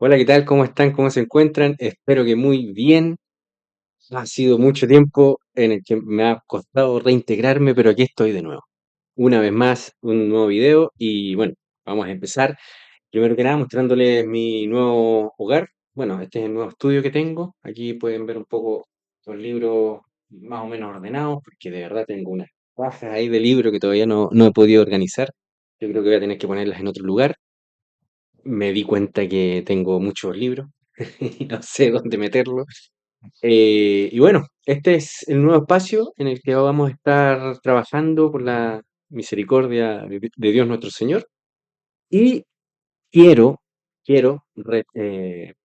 Hola, ¿qué tal? ¿Cómo están? ¿Cómo se encuentran? Espero que muy bien. Ha sido mucho tiempo en el que me ha costado reintegrarme, pero aquí estoy de nuevo. Una vez más, un nuevo video y bueno, vamos a empezar. Primero que nada, mostrándoles mi nuevo hogar. Bueno, este es el nuevo estudio que tengo. Aquí pueden ver un poco los libros más o menos ordenados, porque de verdad tengo unas cajas ahí de libros que todavía no he podido organizar. Yo creo que voy a tener que ponerlas en otro lugar. Me di cuenta que tengo muchos libros y no sé dónde meterlos. Y bueno, este es el nuevo espacio en el que vamos a estar trabajando por la misericordia de Dios nuestro Señor. Y quiero,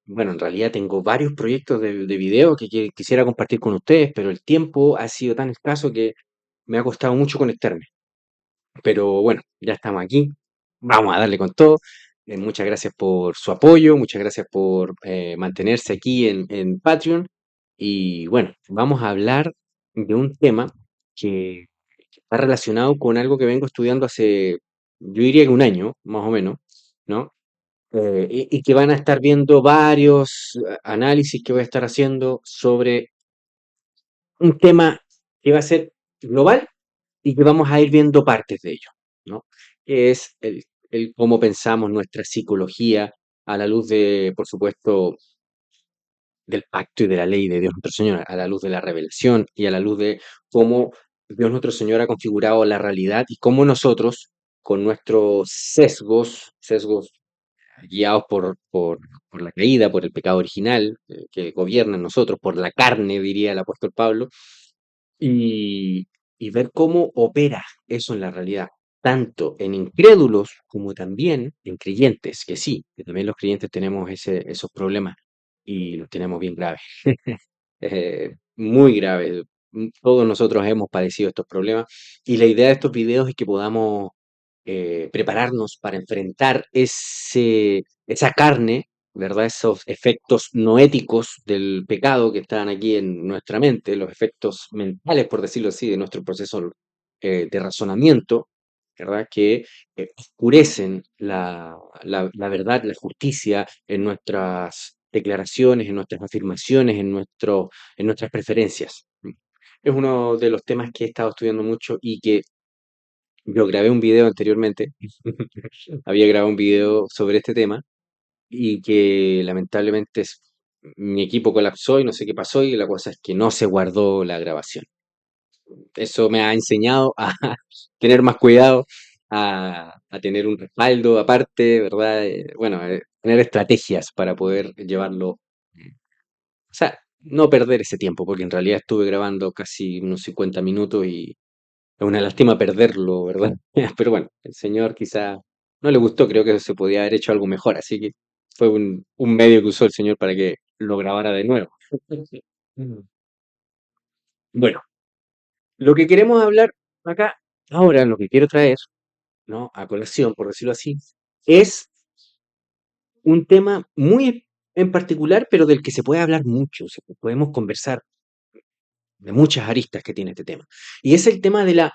bueno, en realidad tengo varios proyectos de video que quisiera compartir con ustedes, pero el tiempo ha sido tan escaso que me ha costado mucho conectarme. Pero bueno, ya estamos aquí. Vamos a darle con todo. Muchas gracias por su apoyo, muchas gracias por mantenerse aquí en Patreon. Y bueno, vamos a hablar de un tema que está relacionado con algo que vengo estudiando hace, yo diría que un año, más o menos, ¿no? Y que van a estar viendo varios análisis que voy a estar haciendo sobre un tema que va a ser global y que vamos a ir viendo partes de ello, ¿no? Que es el cómo pensamos nuestra psicología a la luz de, por supuesto, del pacto y de la ley de Dios nuestro Señor, a la luz de la revelación y a la luz de cómo Dios nuestro Señor ha configurado la realidad y cómo nosotros, con nuestros sesgos guiados por la caída, por el pecado original que gobierna en nosotros, por la carne, diría el apóstol Pablo, y, y ver cómo opera eso en la realidad, tanto en incrédulos como también en creyentes, que sí, que también los creyentes tenemos esos problemas y los tenemos bien graves, muy graves. Todos nosotros hemos padecido estos problemas y la idea de estos videos es que podamos prepararnos para enfrentar esa carne, ¿verdad? Esos efectos noéticos del pecado que están aquí en nuestra mente, los efectos mentales, por decirlo así, de nuestro proceso de razonamiento, ¿verdad? Que oscurecen la verdad, la justicia en nuestras declaraciones, en nuestras afirmaciones, en nuestras preferencias. Es uno de los temas que he estado estudiando mucho y que yo grabé un video anteriormente, había grabado un video sobre este tema y que lamentablemente mi equipo colapsó y no sé qué pasó y la cosa es que no se guardó la grabación. Eso me ha enseñado a tener más cuidado, a tener un respaldo aparte, ¿verdad? Bueno, tener estrategias para poder llevarlo. O sea, no perder ese tiempo, porque en realidad estuve grabando casi unos 50 minutos y es una lástima perderlo, ¿verdad? Pero bueno, el señor quizá no le gustó, creo que se podía haber hecho algo mejor, así que fue un medio que usó el señor para que lo grabara de nuevo. Mm. Bueno, lo que queremos hablar acá, ahora lo que quiero traer, ¿no? A colación, por decirlo así, es un tema muy en particular, pero del que se puede hablar mucho, podemos conversar de muchas aristas que tiene este tema. Y es el tema de,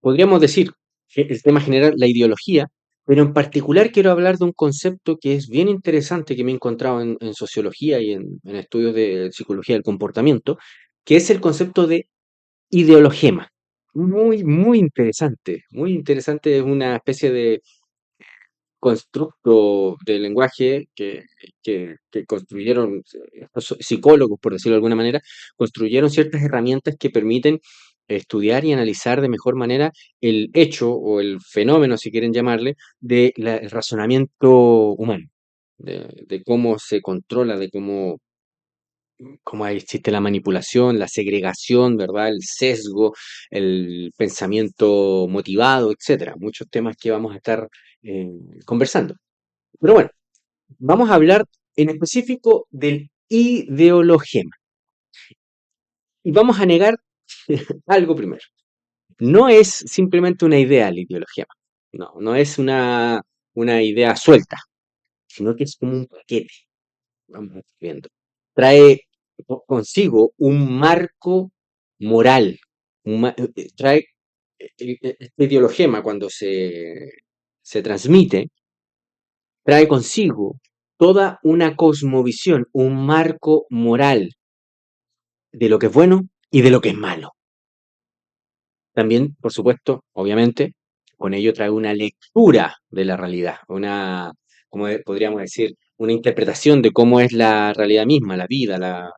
podríamos decir, el tema general, la ideología, pero en particular quiero hablar de un concepto que es bien interesante que me he encontrado en sociología y en estudios de psicología del comportamiento, que es el concepto de ideologema. Muy interesante, es una especie de constructo de lenguaje que construyeron estos psicólogos, por decirlo de alguna manera, construyeron ciertas herramientas que permiten estudiar y analizar de mejor manera el hecho o el fenómeno, si quieren llamarle, el razonamiento humano, de cómo se controla, de cómo ahí existe la manipulación, la segregación, ¿verdad? El sesgo, el pensamiento motivado, etcétera. Muchos temas que vamos a estar eh, conversando. Pero bueno, vamos a hablar en específico del ideologema. Y vamos a negar algo primero. No es simplemente una idea el ideologema. No es una idea suelta, sino que es como un paquete. Vamos a ir viendo. Trae consigo un marco moral. Trae este ideologema cuando se transmite, trae consigo toda una cosmovisión, un marco moral de lo que es bueno y de lo que es malo. También, por supuesto, obviamente, con ello trae una lectura de la realidad, una, como podríamos decir, una interpretación de cómo es la realidad misma, la vida,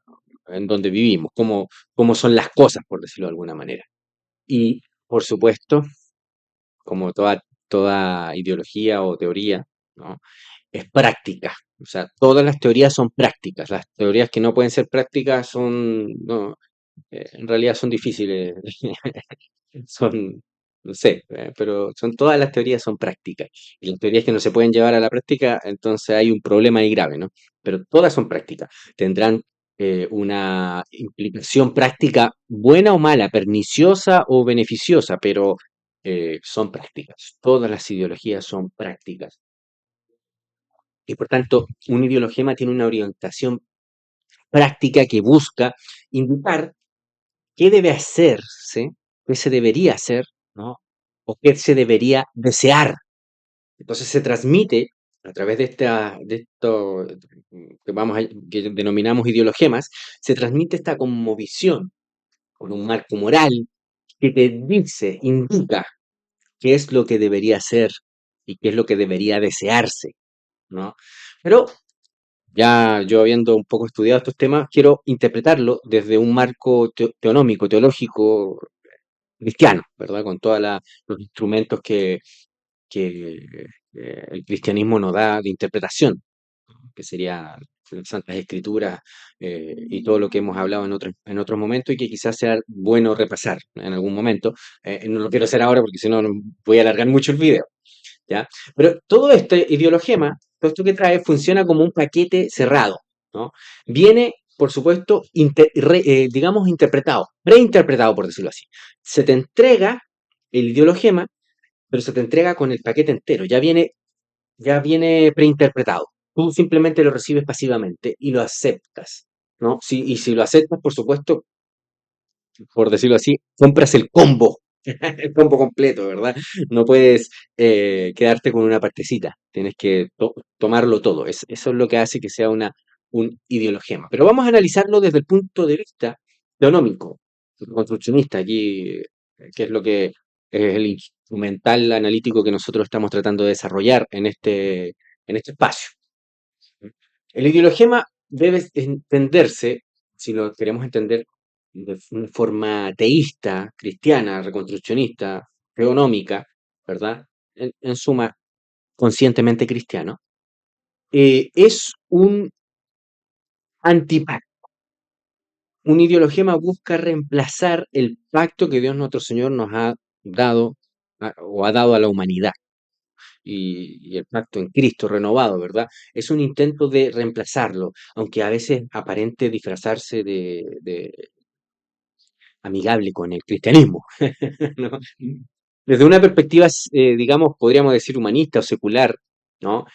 en donde vivimos, cómo son las cosas, por decirlo de alguna manera. Y, por supuesto, como toda ideología o teoría, ¿no? Es práctica. O sea, todas las teorías son prácticas. Las teorías que no pueden ser prácticas no, en realidad son difíciles. Son, no sé, pero todas las teorías son prácticas. Y las teorías que no se pueden llevar a la práctica, entonces hay un problema ahí grave, ¿no? Pero todas son prácticas. Tendrán una implicación práctica buena o mala, perniciosa o beneficiosa, pero son prácticas. Todas las ideologías son prácticas. Y por tanto, un ideologema tiene una orientación práctica que busca indicar qué debe hacerse, qué se debería hacer, ¿no? O qué se debería desear. Entonces se transmite a través de esto que denominamos ideologemas, se transmite esta visión con un marco moral que te dice, indica qué es lo que debería ser y qué es lo que debería desearse, ¿no? Pero ya yo habiendo un poco estudiado estos temas, quiero interpretarlo desde un marco teonómico, teológico, cristiano, ¿verdad? Con todos los instrumentos que el cristianismo nos da de interpretación, que sería las Santas Escrituras y todo lo que hemos hablado en otros momentos y que quizás sea bueno repasar en algún momento. No lo quiero hacer ahora porque si no voy a alargar mucho el video, ¿ya? Pero todo este ideologema, todo esto que trae, funciona como un paquete cerrado, ¿no? Viene, por supuesto, digamos, interpretado, preinterpretado, por decirlo así. Se te entrega el ideologema, pero se te entrega con el paquete entero, ya viene preinterpretado. Tú simplemente lo recibes pasivamente y lo aceptas, ¿no? Y si lo aceptas, por supuesto, por decirlo así, compras el combo, el combo completo, ¿verdad? No puedes quedarte con una partecita, tienes que tomarlo todo. Eso es lo que hace que sea un ideologema. Pero vamos a analizarlo desde el punto de vista teonómico, construccionista, aquí, que es lo que es el instrumental analítico que nosotros estamos tratando de desarrollar en este espacio. El ideologema debe entenderse, si lo queremos entender de una forma teísta, cristiana, reconstruccionista, geonómica, ¿verdad? En suma, conscientemente cristiano, es un antipacto. Un ideologema busca reemplazar el pacto que Dios nuestro Señor nos ha dado o ha dado a la humanidad. Y el pacto en Cristo renovado, ¿verdad? Es un intento de reemplazarlo, aunque a veces aparente disfrazarse de amigable con el cristianismo, ¿no? Desde una perspectiva, digamos, podríamos decir humanista o secular, ¿no?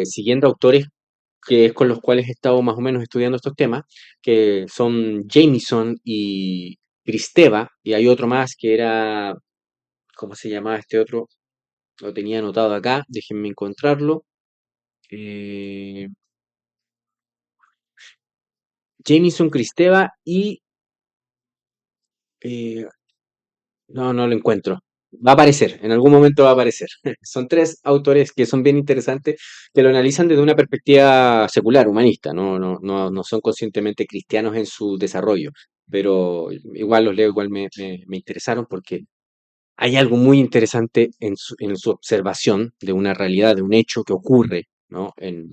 Siguiendo autores que es con los cuales he estado más o menos estudiando estos temas, que son Jameson y Kristeva, y hay otro más que era, ¿cómo se llamaba este otro? Lo tenía anotado acá, déjenme encontrarlo. eh, Jameson, Kristeva y eh, no lo encuentro. Va a aparecer, en algún momento va a aparecer. Son tres autores que son bien interesantes, que lo analizan desde una perspectiva secular, humanista, no son conscientemente cristianos en su desarrollo, pero igual los leo, igual me interesaron porque hay algo muy interesante en su observación de una realidad, de un hecho que ocurre, ¿no? en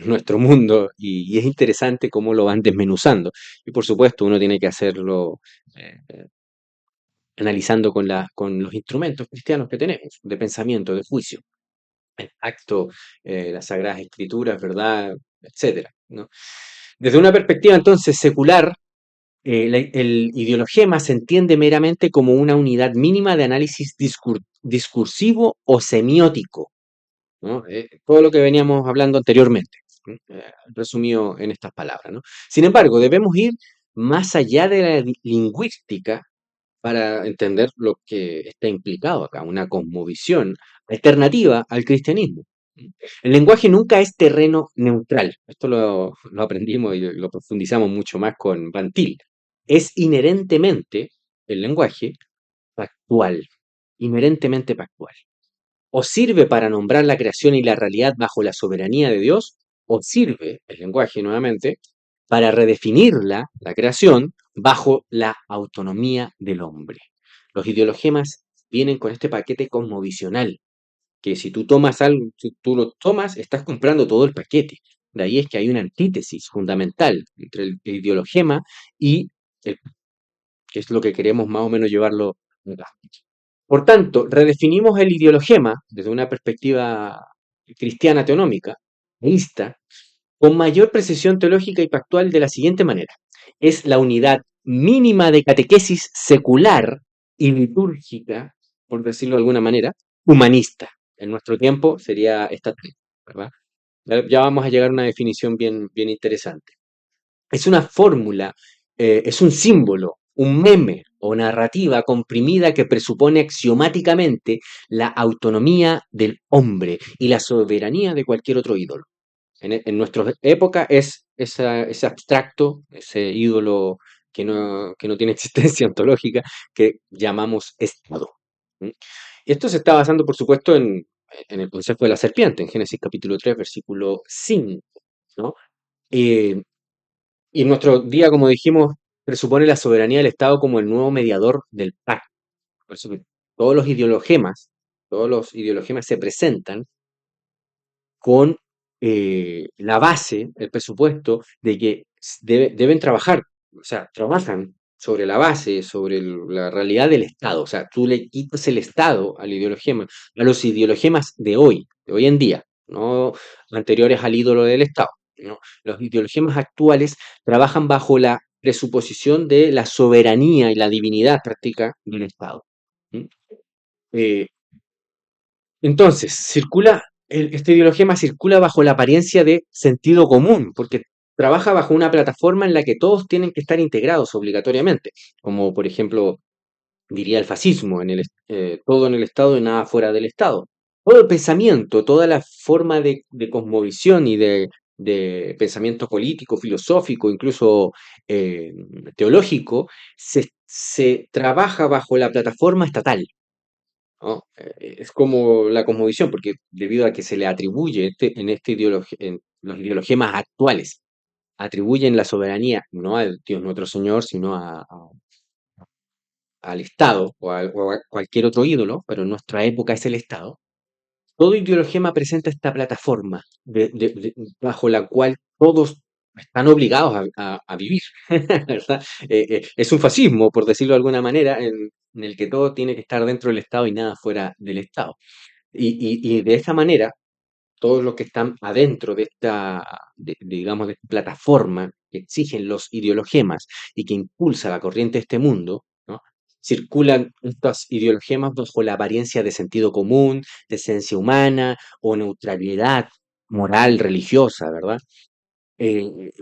nuestro mundo y es interesante cómo lo van desmenuzando. Y por supuesto, uno tiene que hacerlo analizando con los instrumentos cristianos que tenemos, de pensamiento, de juicio, el acto, las sagradas escrituras, ¿verdad? Etcétera, ¿no? Desde una perspectiva entonces secular, el ideologema se entiende meramente como una unidad mínima de análisis discursivo o semiótico, ¿no? Todo lo que veníamos hablando anteriormente, ¿no? Resumido en estas palabras, ¿no? Sin embargo, debemos ir más allá de la lingüística para entender lo que está implicado acá, una cosmovisión alternativa al cristianismo. El lenguaje nunca es terreno neutral. Esto lo aprendimos y lo profundizamos mucho más con Van Til. Es inherentemente, el lenguaje, factual, inherentemente factual. O sirve para nombrar la creación y la realidad bajo la soberanía de Dios, o sirve, el lenguaje nuevamente, para redefinirla, la creación, bajo la autonomía del hombre. Los ideologemas vienen con este paquete cosmovisional, que si tú tomas algo, si tú lo tomas, estás comprando todo el paquete. De ahí es que hay una antítesis fundamental entre el ideologema y el, que es lo que queremos más o menos llevarlo acá. Por tanto, redefinimos el ideologema desde una perspectiva cristiana teonómica, teísta, con mayor precisión teológica y factual de la siguiente manera. Es la unidad mínima de catequesis secular y litúrgica, por decirlo de alguna manera, humanista. En nuestro tiempo sería estatal, ¿verdad? Ya vamos a llegar a una definición bien, bien interesante. Es una fórmula, es un símbolo, un meme o narrativa comprimida que presupone axiomáticamente la autonomía del hombre y la soberanía de cualquier otro ídolo. En nuestra época es ese abstracto, ese ídolo que no tiene existencia ontológica, que llamamos Estado. ¿Mm? Y esto se está basando, por supuesto, en el concepto de la serpiente, en Génesis capítulo 3 versículo 5, ¿no? Eh, y en nuestro día, como dijimos, presupone la soberanía del Estado como el nuevo mediador del pacto. Por eso que todos todos los ideologemas se presentan con la base, el presupuesto de que deben trabajar, o sea, trabajan sobre la base, sobre la realidad del Estado. O sea, tú le quitas el Estado al ideologema, a los ideologemas de hoy en día, no anteriores al ídolo del Estado, ¿no? Los ideologemas actuales trabajan bajo la presuposición de la soberanía y la divinidad práctica del Estado. ¿Mm? Eh, entonces, este ideologema circula bajo la apariencia de sentido común, porque trabaja bajo una plataforma en la que todos tienen que estar integrados obligatoriamente, como por ejemplo diría el fascismo, todo en el Estado y nada fuera del Estado. Todo el pensamiento, toda la forma de cosmovisión y de pensamiento político, filosófico, incluso eh, teológico, se trabaja bajo la plataforma estatal. ¿No? Es como la cosmovisión, porque debido a que se le atribuye en los ideologemas actuales, atribuyen la soberanía no al Dios nuestro Señor, sino al Estado o a cualquier otro ídolo, pero en nuestra época es el Estado. Todo ideologema presenta esta plataforma bajo la cual todos están obligados a vivir, ¿verdad? Es un fascismo, por decirlo de alguna manera, en el que todo tiene que estar dentro del Estado y nada fuera del Estado. Y de esta manera, todos los que están adentro digamos, de esta plataforma que exigen los ideologemas y que impulsa la corriente de este mundo, ¿no? Circulan estos ideologemas bajo la apariencia de sentido común, de esencia humana o neutralidad moral, religiosa, ¿verdad?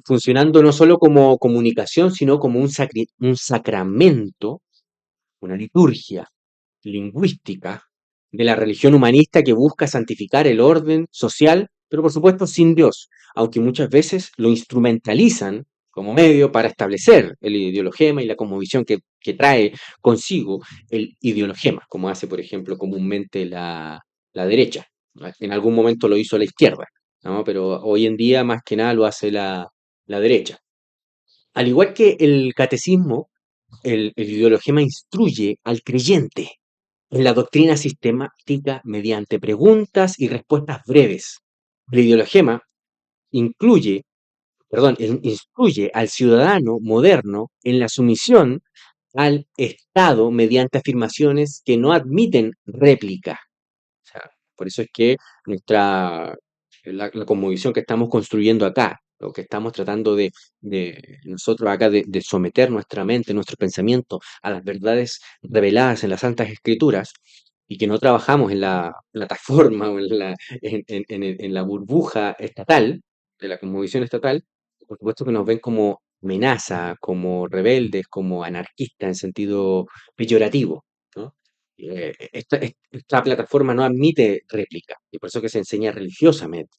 Funcionando no solo como comunicación, sino como un sacramento, una liturgia lingüística de la religión humanista que busca santificar el orden social, pero por supuesto sin Dios, aunque muchas veces lo instrumentalizan como medio para establecer el ideologema y la cosmovisión que trae consigo el ideologema, como hace, por ejemplo, comúnmente la derecha. En algún momento lo hizo la izquierda, ¿no? Pero hoy en día más que nada lo hace la derecha. Al igual que el catecismo, el ideologema instruye al creyente en la doctrina sistemática mediante preguntas y respuestas breves. El ideologema incluye, instruye al ciudadano moderno en la sumisión al Estado mediante afirmaciones que no admiten réplica. O sea, por eso es que la cosmovisión que estamos construyendo acá, lo que estamos tratando de nosotros acá, de someter nuestra mente, nuestro pensamiento a las verdades reveladas en las Santas Escrituras, y que no trabajamos en la plataforma o en la burbuja estatal, de la cosmovisión estatal, por supuesto que nos ven como amenaza, como rebeldes, como anarquistas en sentido peyorativo, ¿no? Esta plataforma no admite réplica, y por eso que se enseña religiosamente.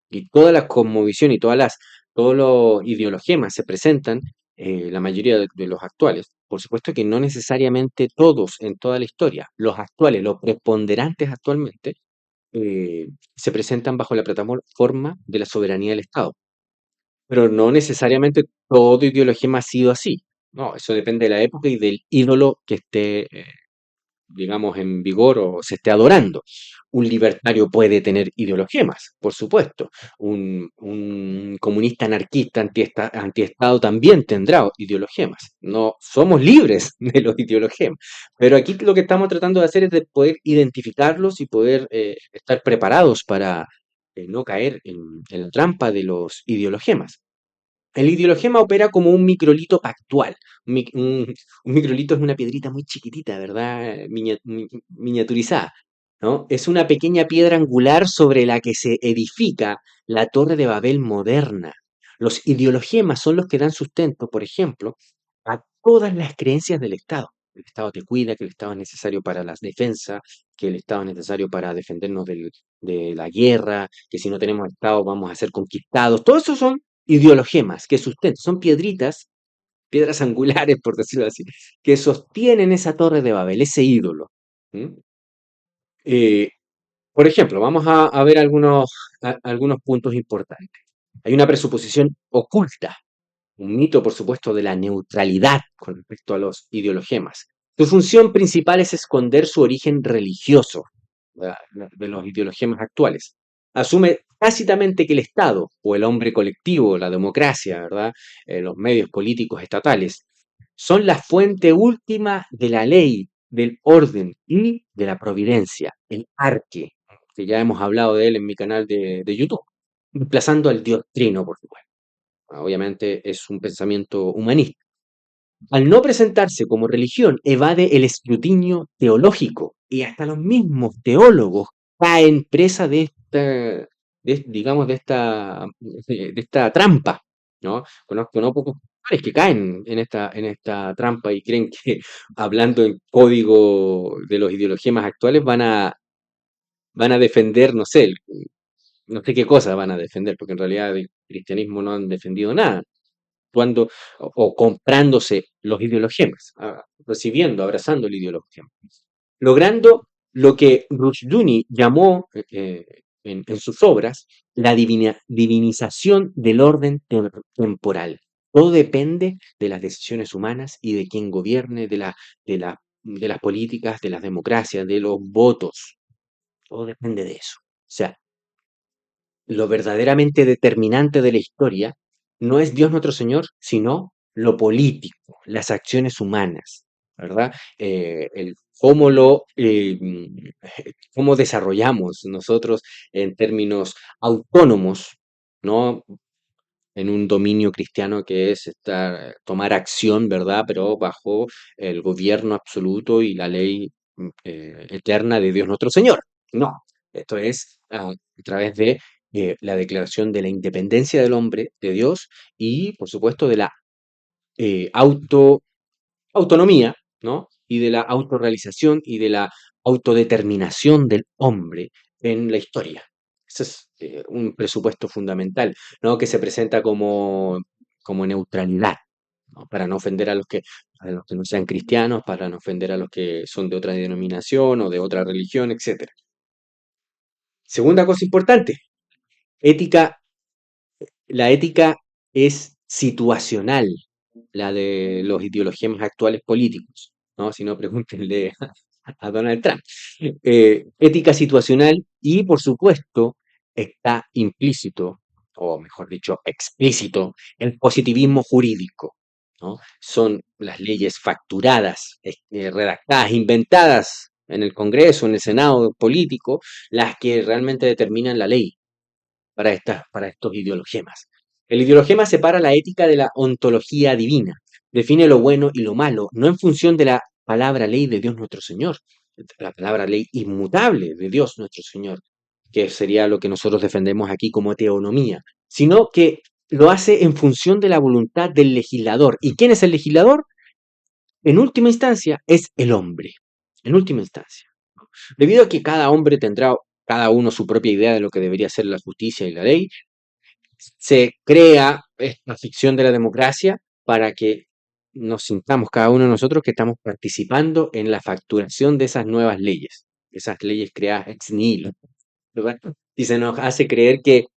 Y toda la cosmovisión y todos los ideologemas se presentan, la mayoría de los actuales. Por supuesto que no necesariamente todos en toda la historia, los actuales, los preponderantes actualmente, se presentan bajo la plataforma de la soberanía del Estado. Pero no necesariamente todo ideologema ha sido así. No, eso depende de la época y del ídolo que esté, digamos, en vigor o se esté adorando. Un libertario puede tener ideologemas, por supuesto. Un comunista anarquista antiestado también tendrá ideologemas. No somos libres de los ideologemas. Pero aquí lo que estamos tratando de hacer es de poder identificarlos y poder estar preparados para no caer en la trampa de los ideologemas. El ideologema opera como un microlito pactual. Un, mic- un- un microlito es una piedrita muy chiquitita, ¿verdad? Miniaturizada, ¿no? Es una pequeña piedra angular sobre la que se edifica la Torre de Babel moderna. Los ideologemas son los que dan sustento, por ejemplo, a todas las creencias del Estado. El Estado te cuida, que el Estado es necesario para las defensas, que el Estado es necesario para defendernos de la guerra, que si no tenemos Estado vamos a ser conquistados. Todo eso son ideologemas que sustentan, son piedritas, piedras angulares, por decirlo así, que sostienen esa torre de Babel, ese ídolo. ¿Mm? Eh, por ejemplo, vamos a ver algunos puntos importantes. Hay una presuposición oculta, un mito, por supuesto, de la neutralidad con respecto a los ideologemas. Su función principal es esconder su origen religioso de los ideologemas actuales. Asume tácitamente que el Estado o el hombre colectivo, la democracia, ¿verdad? Los medios políticos estatales, son la fuente última de la ley, del orden y de la providencia, el arque, que ya hemos hablado de él en mi canal de YouTube, desplazando al Dios Trino, por supuesto. Obviamente es un pensamiento humanista. Al no presentarse como religión, evade el escrutinio teológico y hasta los mismos teólogos caen presa digamos, de esta trampa, ¿no? Conozco no pocos pastores que caen en esta trampa y creen que hablando en código de los ideologemas actuales van a defender, no sé qué cosa van a defender, porque en realidad el cristianismo no han defendido nada actuando o comprándose los ideologemas, recibiendo, abrazando el ideologema, logrando lo que Rushduni llamó en sus obras la divinización del orden temporal. Todo depende de las decisiones humanas y de quién gobierne, de las políticas, de las democracias, de los votos. Todo depende de eso. O sea, lo verdaderamente determinante de la historia no es Dios nuestro Señor, sino lo político, las acciones humanas, ¿verdad? Cómo desarrollamos nosotros en términos autónomos, ¿no? En un dominio cristiano que es tomar acción, ¿verdad? Pero bajo el gobierno absoluto y la ley eterna de Dios nuestro Señor. No, esto es a través de la declaración de la independencia del hombre de Dios y, por supuesto, de la eh, auto, autonomía, ¿no? Y de la autorrealización y de la autodeterminación del hombre en la historia. Ese es un presupuesto fundamental, ¿no? Que se presenta como neutralidad, ¿no? Para no ofender a los que no sean cristianos, para no ofender a los que son de otra denominación o de otra religión, etcétera. Segunda cosa importante, ética. La ética es situacional, la de los ideologemas actuales políticos, ¿no? Si no, pregúntenle a Donald Trump. Ética situacional y, por supuesto, está implícito, o mejor dicho, explícito, el positivismo jurídico, ¿no? Son las leyes facturadas, redactadas, inventadas en el Congreso, en el Senado político, las que realmente determinan la ley para estos ideologemas. El ideologema separa la ética de la ontología divina, define lo bueno y lo malo, no en función de la palabra ley de Dios nuestro Señor, la palabra ley inmutable de Dios nuestro Señor, que sería lo que nosotros defendemos aquí como teonomía, sino que lo hace en función de la voluntad del legislador. ¿Y quién es el legislador? En última instancia, es el hombre. en última instancia. ¿No? Debido a que cada hombre tendrá cada uno su propia idea de lo que debería ser la justicia y la ley, se crea esta ficción de la democracia para que nos sintamos cada uno de nosotros que estamos participando en la facturación de esas nuevas leyes, esas leyes creadas ex nihilo, ¿verdad? Y se nos hace creer que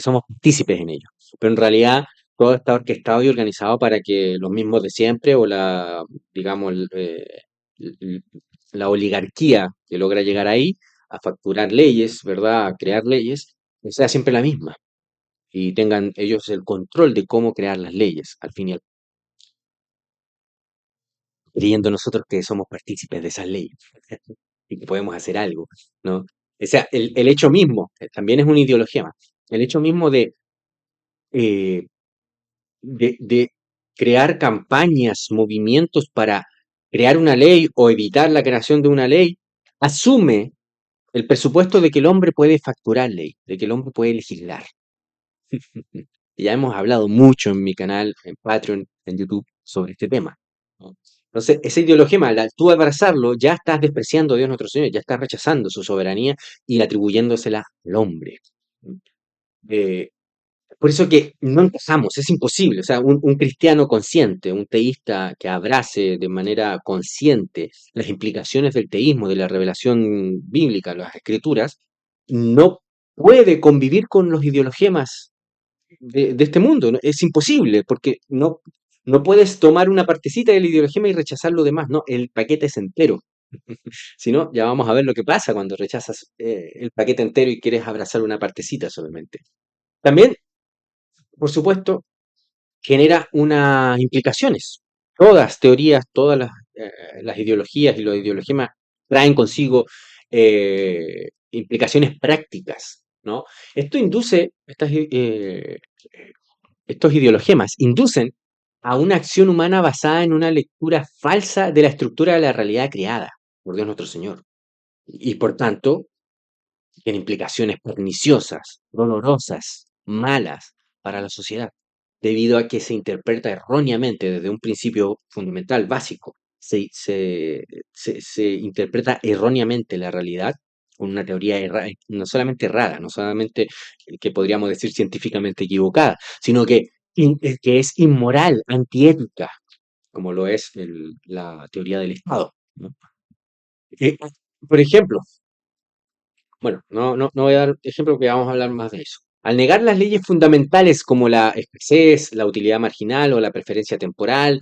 somos partícipes en ello. Pero en realidad todo está orquestado y organizado para que los mismos de siempre o la, digamos, l- la oligarquía que logra llegar ahí a facturar leyes, ¿verdad? A crear leyes, sea siempre la misma y tengan ellos el control de cómo crear las leyes, al fin y al cabo, creyendo nosotros que somos partícipes de esas leyes y que podemos hacer algo, ¿no? O sea, el hecho mismo, también es una ideología más, el hecho mismo eh, de crear campañas, movimientos para crear una ley o evitar la creación de una ley, asume el presupuesto de que el hombre puede facturar ley, de que el hombre puede legislar. Ya hemos hablado mucho en mi canal, en Patreon, en YouTube, sobre este tema, ¿no? Entonces, esa ideología, al tú abrazarlo, ya estás despreciando a Dios nuestro Señor, ya estás rechazando su soberanía y atribuyéndosela al hombre. Eh, por eso que no encajamos, es imposible. O sea, un cristiano consciente, un teísta que abrace de manera consciente las implicaciones del teísmo, de la revelación bíblica, las escrituras, no puede convivir con los ideologemas de este mundo, ¿no? Es imposible, porque no puedes tomar una partecita del ideologema y rechazar lo demás, no, el paquete es entero. Si no, ya vamos a ver lo que pasa cuando rechazas el paquete entero y quieres abrazar una partecita solamente. También, por supuesto, genera unas implicaciones. Todas teorías, todas las ideologías y los ideologemas traen consigo implicaciones prácticas, ¿no? Esto induce, estos ideologemas inducen a una acción humana basada en una lectura falsa de la estructura de la realidad creada por Dios nuestro Señor. Y por tanto, tiene implicaciones perniciosas, dolorosas, malas para la sociedad, debido a que se interpreta erróneamente desde un principio fundamental, básico. Se interpreta erróneamente la realidad con una teoría no solamente errada, no solamente que podríamos decir científicamente equivocada, sino que es inmoral, antiética, como lo es la teoría del Estado, ¿no? Eh, por ejemplo, bueno, no voy a dar ejemplo porque vamos a hablar más de eso. Al negar las leyes fundamentales como la escasez, la utilidad marginal o la preferencia temporal,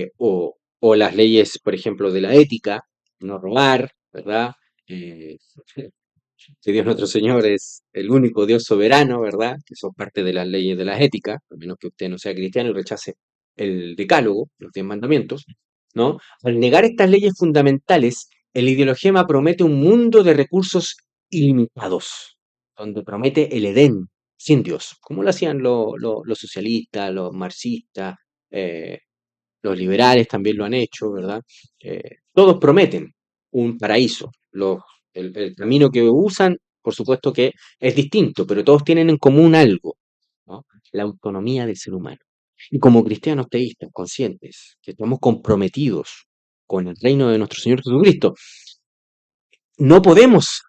o las leyes, por ejemplo, de la ética, no robar, ¿verdad? Eh, que Dios nuestro Señor es el único Dios soberano, ¿verdad? Que son parte de las leyes de la ética, a menos que usted no sea cristiano y rechace el decálogo, los 10 mandamientos, ¿no? Al negar estas leyes fundamentales, el ideologema promete un mundo de recursos ilimitados, donde promete el Edén sin Dios, como lo hacían los socialistas, los marxistas, eh, los liberales también lo han hecho, ¿verdad? Todos prometen un paraíso. El camino que usan, por supuesto que es distinto, pero todos tienen en común algo, ¿no? La autonomía del ser humano. Y como cristianos teístas conscientes, que estamos comprometidos con el reino de nuestro Señor Jesucristo, no podemos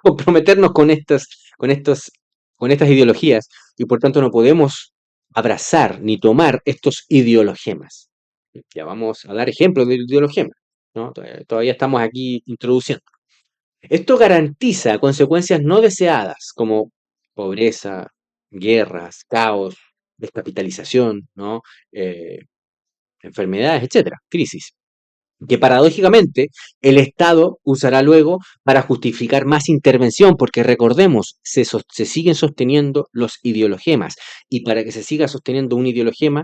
comprometernos con estas ideologías y por tanto no podemos abrazar ni tomar estos ideologemas. Ya vamos a dar ejemplos de ideologemas, ¿no? Todavía estamos aquí introduciendo. Esto garantiza consecuencias no deseadas como pobreza, guerras, caos, descapitalización, ¿no? Eh, enfermedades, etcétera, crisis que paradójicamente el Estado usará luego para justificar más intervención, porque recordemos, se siguen sosteniendo los ideologemas, y para que se siga sosteniendo un ideologema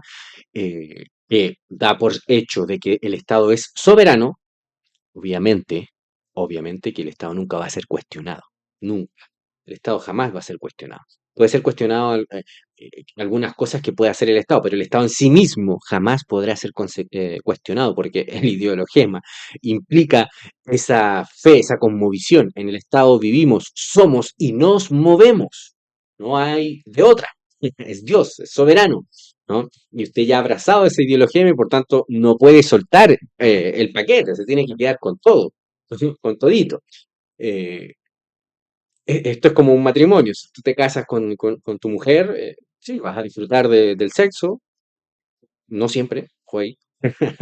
que da por hecho de que el Estado es soberano, obviamente, obviamente que el Estado nunca va a ser cuestionado, nunca. El Estado jamás va a ser cuestionado. Puede ser cuestionado algunas cosas que puede hacer el Estado, pero el Estado en sí mismo jamás podrá ser cuestionado porque el ideologema implica esa fe, esa conmovisión. En el Estado vivimos, somos y nos movemos. No hay de otra. Es Dios, es soberano. ¿no? Y usted ya ha abrazado esa ideología y por tanto no puede soltar el paquete, se tiene que quedar con todo, con todito. Eh, Esto es como un matrimonio, si tú te casas con tu mujer, sí, vas a disfrutar del sexo, no siempre, fue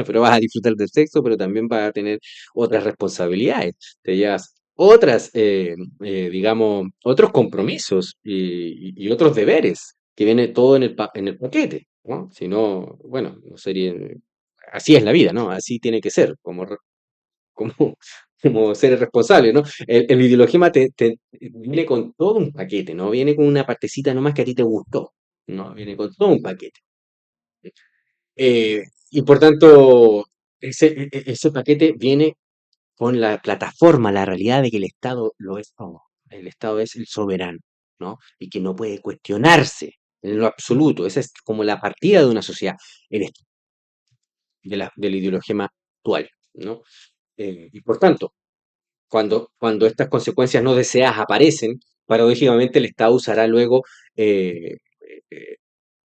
pero vas a disfrutar del sexo, pero también vas a tener otras responsabilidades, te llevas otras, digamos, otros compromisos y otros deberes, que viene todo en el paquete, ¿no? Si no, bueno, no sería, así es la vida, ¿no? Así tiene que ser, como, como seres responsables, ¿no? El ideologema viene con todo un paquete, ¿no? Viene con una partecita nomás que a ti te gustó, ¿no? Viene con todo un paquete. Y por tanto, ese paquete viene con la plataforma, la realidad de que el Estado lo es todo. El Estado es el soberano, ¿no? Y que no puede cuestionarse en lo absoluto. Esa es como la partida de una sociedad, del ideologema actual, ¿no? Y por tanto, cuando estas consecuencias no deseadas aparecen, paradójicamente el Estado usará luego eh, eh,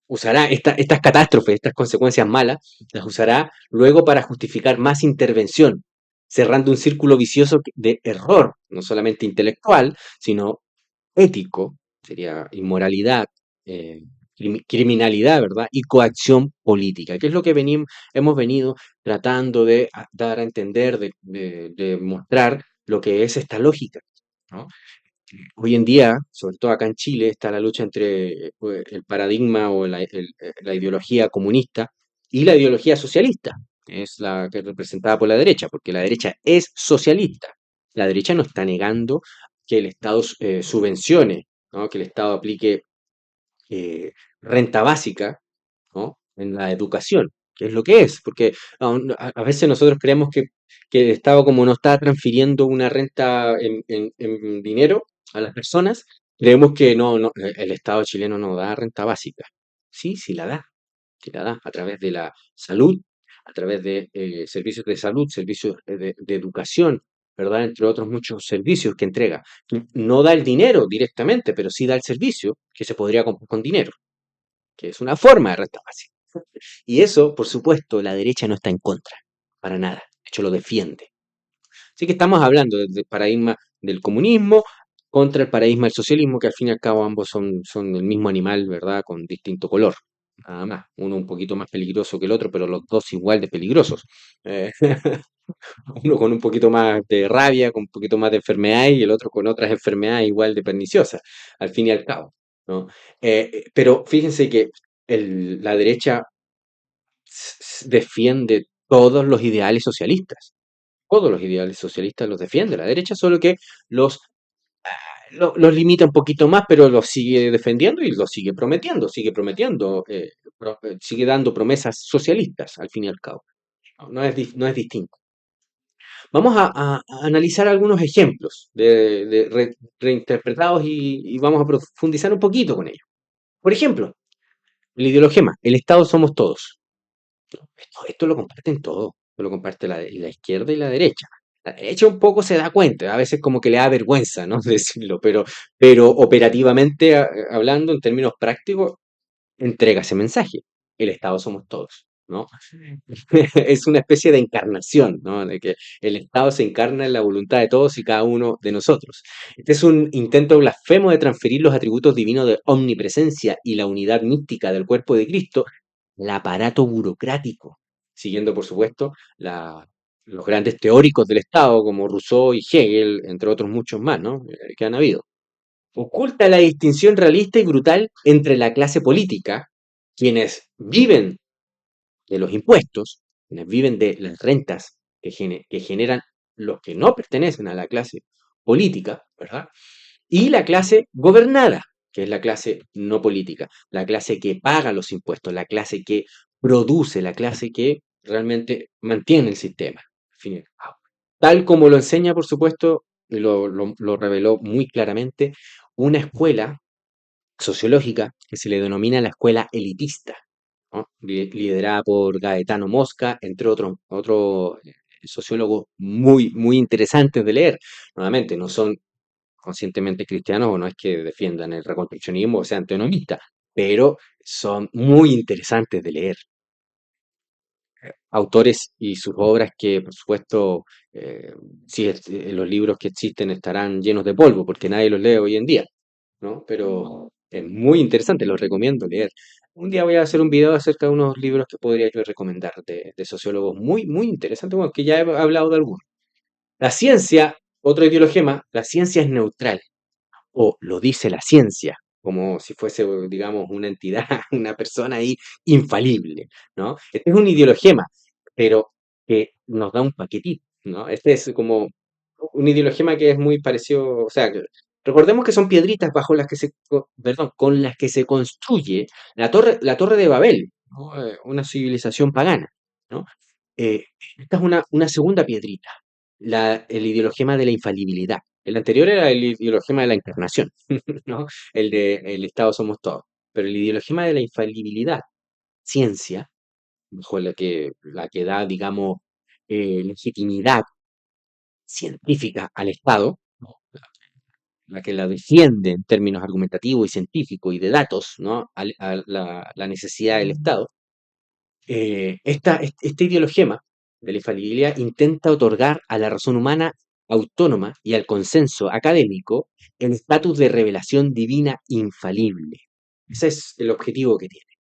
usará estas catástrofes, estas consecuencias malas, las usará luego para justificar más intervención, cerrando un círculo vicioso de error, no solamente intelectual, sino ético, sería inmoralidad, eh, criminalidad, ¿verdad? Y coacción política, que es lo que hemos venido tratando de dar a entender, de mostrar lo que es esta lógica, ¿no? Hoy en día, sobre todo acá en Chile, está la lucha entre el paradigma o la ideología comunista y la ideología socialista, que es la que es representada por la derecha, porque la derecha es socialista. La derecha no está negando que el Estado subvencione, ¿no? Que el Estado aplique renta básica, ¿no? En la educación, que es lo que es, porque a veces nosotros creemos que el Estado como no está transfiriendo una renta en dinero a las personas, creemos que el Estado chileno no da renta básica. Sí, sí la da, a través de la salud, a través de servicios de salud, servicios de educación, ¿verdad? Entre otros muchos servicios que entrega. No da el dinero directamente, pero sí da el servicio que se podría comprar con dinero, que es una forma de renta básica. Y eso, por supuesto, la derecha no está en contra, para nada. De hecho, lo defiende. Así que estamos hablando del paradigma del comunismo contra el paradigma del socialismo, que al fin y al cabo ambos son el mismo animal, ¿verdad? Con distinto color. Nada más. Uno un poquito más peligroso que el otro, pero los dos igual de peligrosos. Eh, uno con un poquito más de rabia, con un poquito más de enfermedad y el otro con otras enfermedades igual de perniciosas, al fin y al cabo, ¿no? Pero fíjense que la derecha defiende todos los ideales socialistas los defiende la derecha, solo que los, los limita un poquito más, pero los sigue defendiendo y los sigue prometiendo, sigue dando promesas socialistas al fin y al cabo. No es distinto. Vamos a analizar algunos ejemplos reinterpretados y vamos a profundizar un poquito con ellos. Por ejemplo, el ideologema, el Estado somos todos. Esto lo comparten todos, esto lo comparte la izquierda y la derecha. La derecha un poco se da cuenta, a veces como que le da vergüenza, ¿no? Decirlo, pero operativamente hablando, en términos prácticos, entrega ese mensaje. El Estado somos todos, ¿no? Es una especie de encarnación, ¿no? De que el Estado se encarna en la voluntad de todos y cada uno de nosotros. Este es un intento blasfemo de transferir los atributos divinos de omnipresencia y la unidad mística del cuerpo de Cristo al aparato burocrático, siguiendo, por supuesto, los grandes teóricos del Estado como Rousseau y Hegel, entre otros muchos más, ¿no? Que han habido. Oculta la distinción realista y brutal entre la clase política, quienes viven de los impuestos, quienes viven de las rentas que generan los que no pertenecen a la clase política, ¿verdad? Y la clase gobernada, que es la clase no política, la clase que paga los impuestos, la clase que produce, la clase que realmente mantiene el sistema. Al fin y al cabo. Tal como lo enseña, por supuesto, y lo reveló muy claramente, una escuela sociológica que se le denomina la escuela elitista, ¿no? Liderada por Gaetano Mosca, entre otros sociólogos muy, muy interesantes de leer. Nuevamente, no son conscientemente cristianos o no es que defiendan el reconstruccionismo o sean teonomistas, pero son muy interesantes de leer. Autores y sus obras que, por supuesto, eh, sí, los libros que existen estarán llenos de polvo porque nadie los lee hoy en día, ¿no? Pero es muy interesante, los recomiendo leer. Un día voy a hacer un video acerca de unos libros que podría yo recomendar de sociólogos muy, muy interesantes, bueno, que ya he hablado de algunos. La ciencia, otro ideologema, la ciencia es neutral o lo dice la ciencia, como si fuese, digamos, una entidad, una persona ahí infalible, ¿no? Este es un ideologema, pero que nos da un paquetito, ¿no? Este es como un ideologema que es muy parecido, o sea, recordemos que son piedritas bajo las que perdón, con las que se construye la torre de Babel, ¿no? Una civilización pagana, ¿no? Eh, Esta es una segunda piedrita, el ideologema de la infalibilidad. El anterior era el ideologema de la encarnación, ¿no? El de el Estado somos todos. Pero el ideologema de la infalibilidad, ciencia, bajo la que da, digamos, legitimidad científica al Estado, ¿no? La que la defiende en términos argumentativos y científicos y de datos, ¿no? A la necesidad del Estado. Este ideologema de la infalibilidad intenta otorgar a la razón humana autónoma y al consenso académico el estatus de revelación divina infalible. Ese es el objetivo que tiene.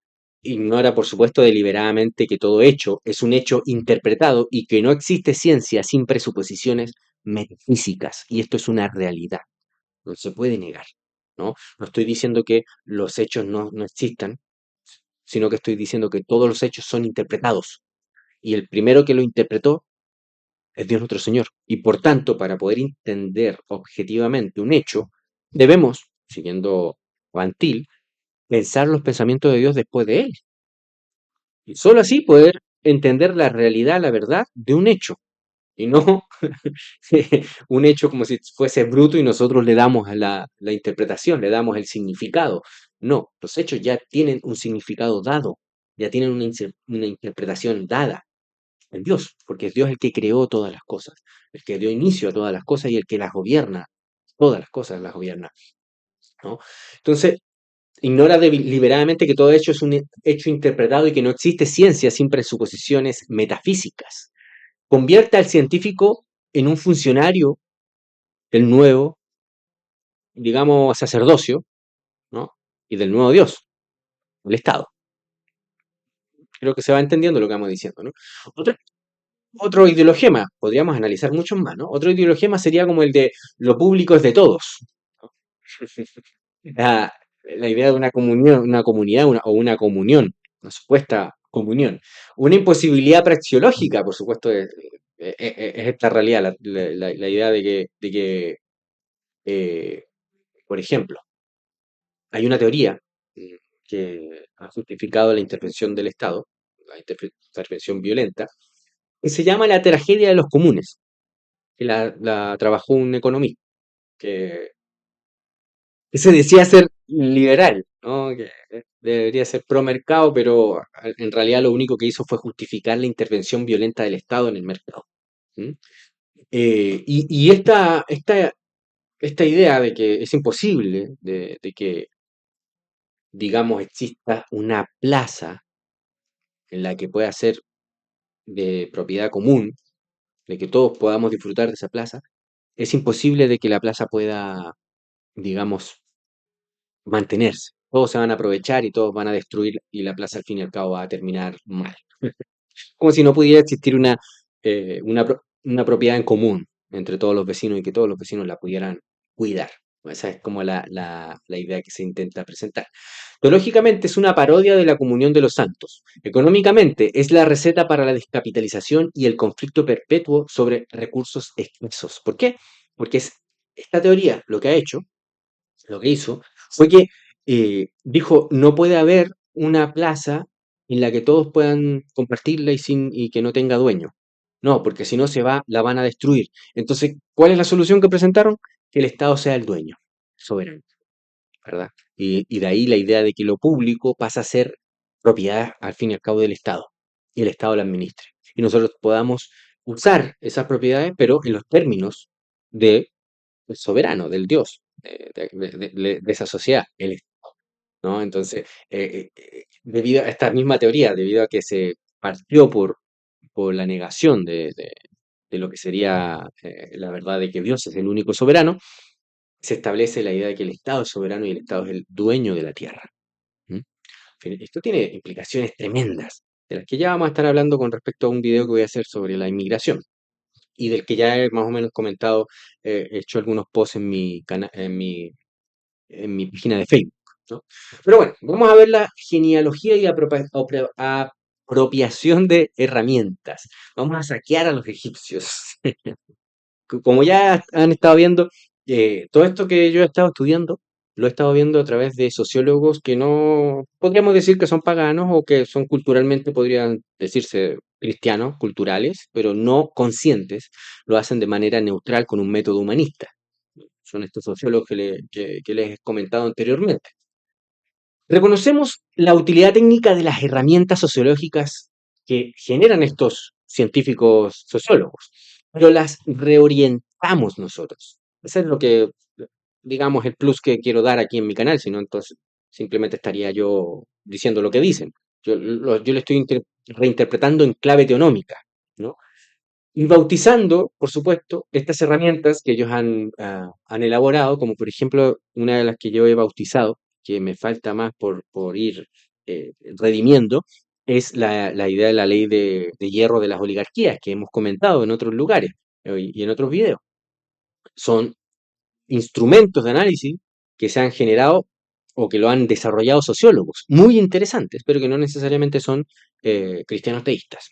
Ignora, por supuesto, deliberadamente que todo hecho es un hecho interpretado y que no existe ciencia sin presuposiciones metafísicas. Y esto es una realidad, no se puede negar, ¿no? No estoy diciendo que los hechos no existan, sino que estoy diciendo que todos los hechos son interpretados y el primero que lo interpretó es Dios nuestro Señor. Y por tanto, para poder entender objetivamente un hecho, debemos, siguiendo Van Til, pensar los pensamientos de Dios después de él. Y solo así poder entender la realidad, la verdad de un hecho. Y no un hecho como si fuese bruto y nosotros le damos la interpretación, le damos el significado. No, los hechos ya tienen un significado dado, ya tienen una interpretación dada en Dios, porque es Dios el que creó todas las cosas, el que dio inicio a todas las cosas y el que las gobierna, todas las cosas las gobierna, ¿no? Entonces, ignora deliberadamente que todo hecho es un hecho interpretado y que no existe ciencia sin presuposiciones metafísicas. Convierte al científico en un funcionario del nuevo, digamos, sacerdocio, ¿no? Y del nuevo Dios, el Estado. Creo que se va entendiendo lo que vamos diciendo, ¿no? Otro, otro ideologema, podríamos analizar muchos más, ¿no? Otro ideologema sería como el de lo público es de todos. La, la idea de una comunión, una comunidad o una comunión, una supuesta comunión. Una imposibilidad praxeológica, por supuesto, es esta realidad, la idea de que eh, por ejemplo, hay una teoría que ha justificado la intervención del Estado, la intervención violenta, que se llama la tragedia de los comunes, que la trabajó un economista, que, que se decía ser liberal, ¿no? Que debería ser pro mercado, pero en realidad lo único que hizo fue justificar la intervención violenta del Estado en el mercado. ¿Mm? Y esta idea de que es imposible, de que, digamos, exista una plaza en la que pueda ser de propiedad común, de que todos podamos disfrutar de esa plaza, es imposible de que la plaza pueda, digamos, mantenerse. Todos se van a aprovechar y todos van a destruir y la plaza al fin y al cabo va a terminar mal. Como si no pudiera existir una propiedad en común entre todos los vecinos y que todos los vecinos la pudieran cuidar. Esa es como la idea que se intenta presentar. Teológicamente es una parodia de la comunión de los santos. Económicamente es la receta para la descapitalización y el conflicto perpetuo sobre recursos escasos. ¿Por qué? Porque esta teoría lo que ha hecho, lo que hizo, fue que dijo, no puede haber una plaza en la que todos puedan compartirla y que no tenga dueño. No, porque si no la van a destruir. Entonces, ¿cuál es la solución que presentaron? Que el Estado sea el dueño, soberano, ¿verdad? Y de ahí la idea de que lo público pasa a ser propiedad al fin y al cabo del Estado, y el Estado la administre. Y nosotros podamos usar esas propiedades, pero en los términos del soberano, del Dios, de esa sociedad, el Estado. ¿no? Entonces, debido a esta misma teoría, debido a que se partió por la negación de lo que sería la verdad de que Dios es el único soberano, se establece la idea de que el Estado es soberano y el Estado es el dueño de la tierra. ¿M? Esto tiene implicaciones tremendas, de las que ya vamos a estar hablando con respecto a un video que voy a hacer sobre la inmigración y del que ya he más o menos comentado, he hecho algunos posts en mi en mi página de Facebook, ¿no? Pero bueno, vamos a ver la genealogía y apropiación de herramientas. Vamos a saquear a los egipcios. Como ya han estado viendo, todo esto que yo he estado estudiando, lo he estado viendo a través de sociólogos que no podríamos decir que son paganos o que son culturalmente, podrían decirse cristianos, culturales, pero no conscientes, lo hacen de manera neutral con un método humanista. Son estos sociólogos que les he comentado anteriormente. Reconocemos la utilidad técnica de las herramientas sociológicas que generan estos científicos sociólogos, pero las reorientamos nosotros. Eso es lo que, digamos, el plus que quiero dar aquí en mi canal, si no, entonces simplemente estaría yo diciendo lo que dicen. Yo le estoy reinterpretando en clave teonómica, ¿no? Y bautizando, por supuesto, estas herramientas que ellos han elaborado, como por ejemplo una de las que yo he bautizado, que me falta más por ir redimiendo, es la idea de la ley de hierro de las oligarquías, que hemos comentado en otros lugares y en otros videos. Son instrumentos de análisis que se han generado o que lo han desarrollado sociólogos, muy interesantes, pero que no necesariamente son cristianos teístas.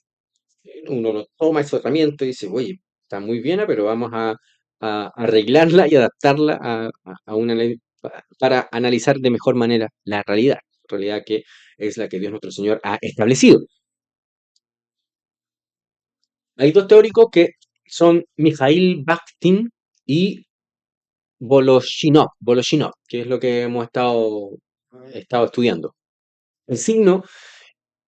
Uno no toma esa herramienta y dice, oye, está muy bien, pero vamos a arreglarla y adaptarla a una ley para analizar de mejor manera la realidad que es la que Dios nuestro Señor ha establecido. Hay dos teóricos que son Mikhail Bakhtin y Voloshinov, que es lo que hemos estado estudiando. El signo,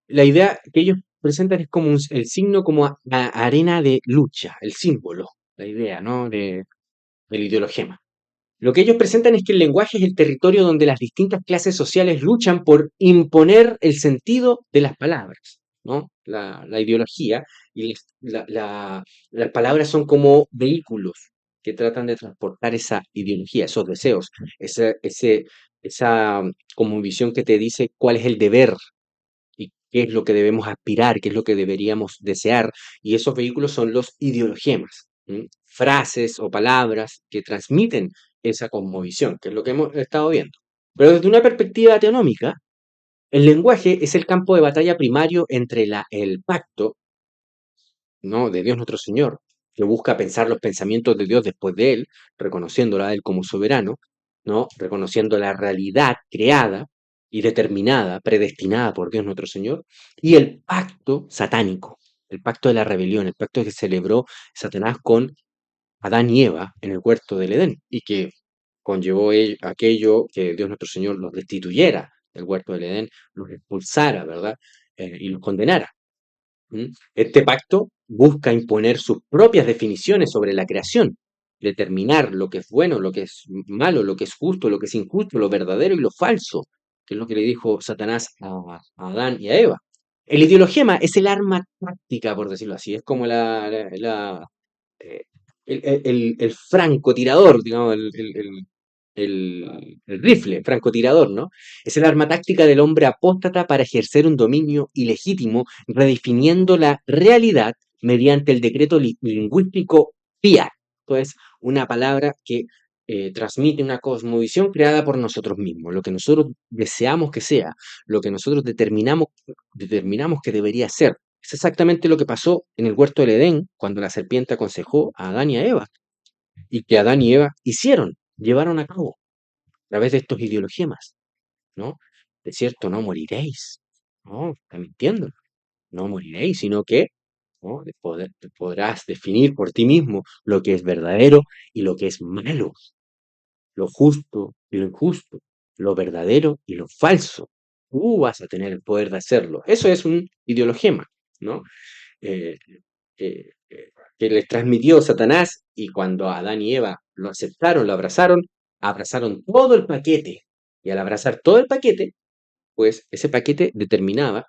la idea que ellos presentan es como el signo como arena de lucha, el símbolo, la idea, ¿no? Del ideologema. Lo que ellos presentan es que el lenguaje es el territorio donde las distintas clases sociales luchan por imponer el sentido de las palabras, ¿no? La ideología y las palabras son como vehículos que tratan de transportar esa ideología, esos deseos, esa como visión que te dice cuál es el deber y qué es lo que debemos aspirar, qué es lo que deberíamos desear. Y esos vehículos son los ideologemas, ¿m? Frases o palabras que transmiten esa cosmovisión, que es lo que hemos estado viendo. Pero desde una perspectiva teonómica, el lenguaje es el campo de batalla primario entre el pacto, ¿no? De Dios nuestro Señor, que busca pensar los pensamientos de Dios después de Él, reconociéndola a Él como soberano, ¿no? Reconociendo la realidad creada y determinada, predestinada por Dios nuestro Señor, y el pacto satánico, el pacto de la rebelión, el pacto que celebró Satanás con Adán y Eva en el huerto del Edén, y que conllevó aquello que Dios nuestro Señor los destituyera del huerto del Edén, los expulsara, ¿verdad? Y los condenara. ¿Mm? Este pacto busca imponer sus propias definiciones sobre la creación, determinar lo que es bueno, lo que es malo, lo que es justo, lo que es injusto, lo verdadero y lo falso, que es lo que le dijo Satanás a Adán y a Eva. El ideologema es el arma táctica, por decirlo así, es como eh, el francotirador, digamos, el rifle, francotirador, ¿no? Es el arma táctica del hombre apóstata para ejercer un dominio ilegítimo, redefiniendo la realidad mediante el decreto lingüístico fiat. Pues una palabra que transmite una cosmovisión creada por nosotros mismos, lo que nosotros deseamos que sea, lo que nosotros determinamos que debería ser. Es exactamente lo que pasó en el huerto del Edén cuando la serpiente aconsejó a Adán y a Eva, y que Adán y Eva llevaron a cabo a través de estos ideologemas, ¿no? De cierto, no moriréis, no, está mintiendo, no moriréis, sino que ¿no? Podrás definir por ti mismo lo que es verdadero y lo que es malo, lo justo y lo injusto, lo verdadero y lo falso. Tú vas a tener el poder de hacerlo. Eso es un ideologema, ¿no? Eh, que les transmitió Satanás y cuando Adán y Eva lo aceptaron, lo abrazaron todo el paquete, Y al abrazar todo el paquete, pues ese paquete determinaba,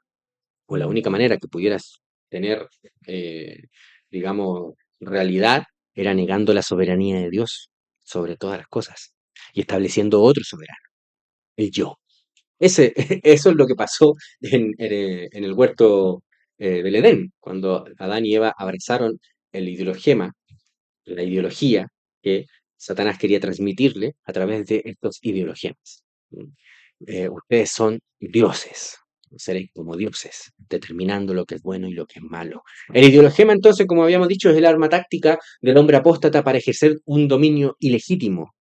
o la única manera que pudieras tener, eh, digamos, realidad, era negando la soberanía de Dios sobre todas las cosas y estableciendo otro soberano, el yo. Ese, eso es lo que pasó en el huerto del Edén, cuando Adán y Eva abrazaron el ideologema, la ideología que Satanás quería transmitirle a través de estos ideologemas. Ustedes son dioses, seréis como dioses, determinando lo que es bueno y lo que es malo. El ideologema, entonces, como habíamos dicho, es el arma táctica del hombre apóstata para ejercer un dominio ilegítimo,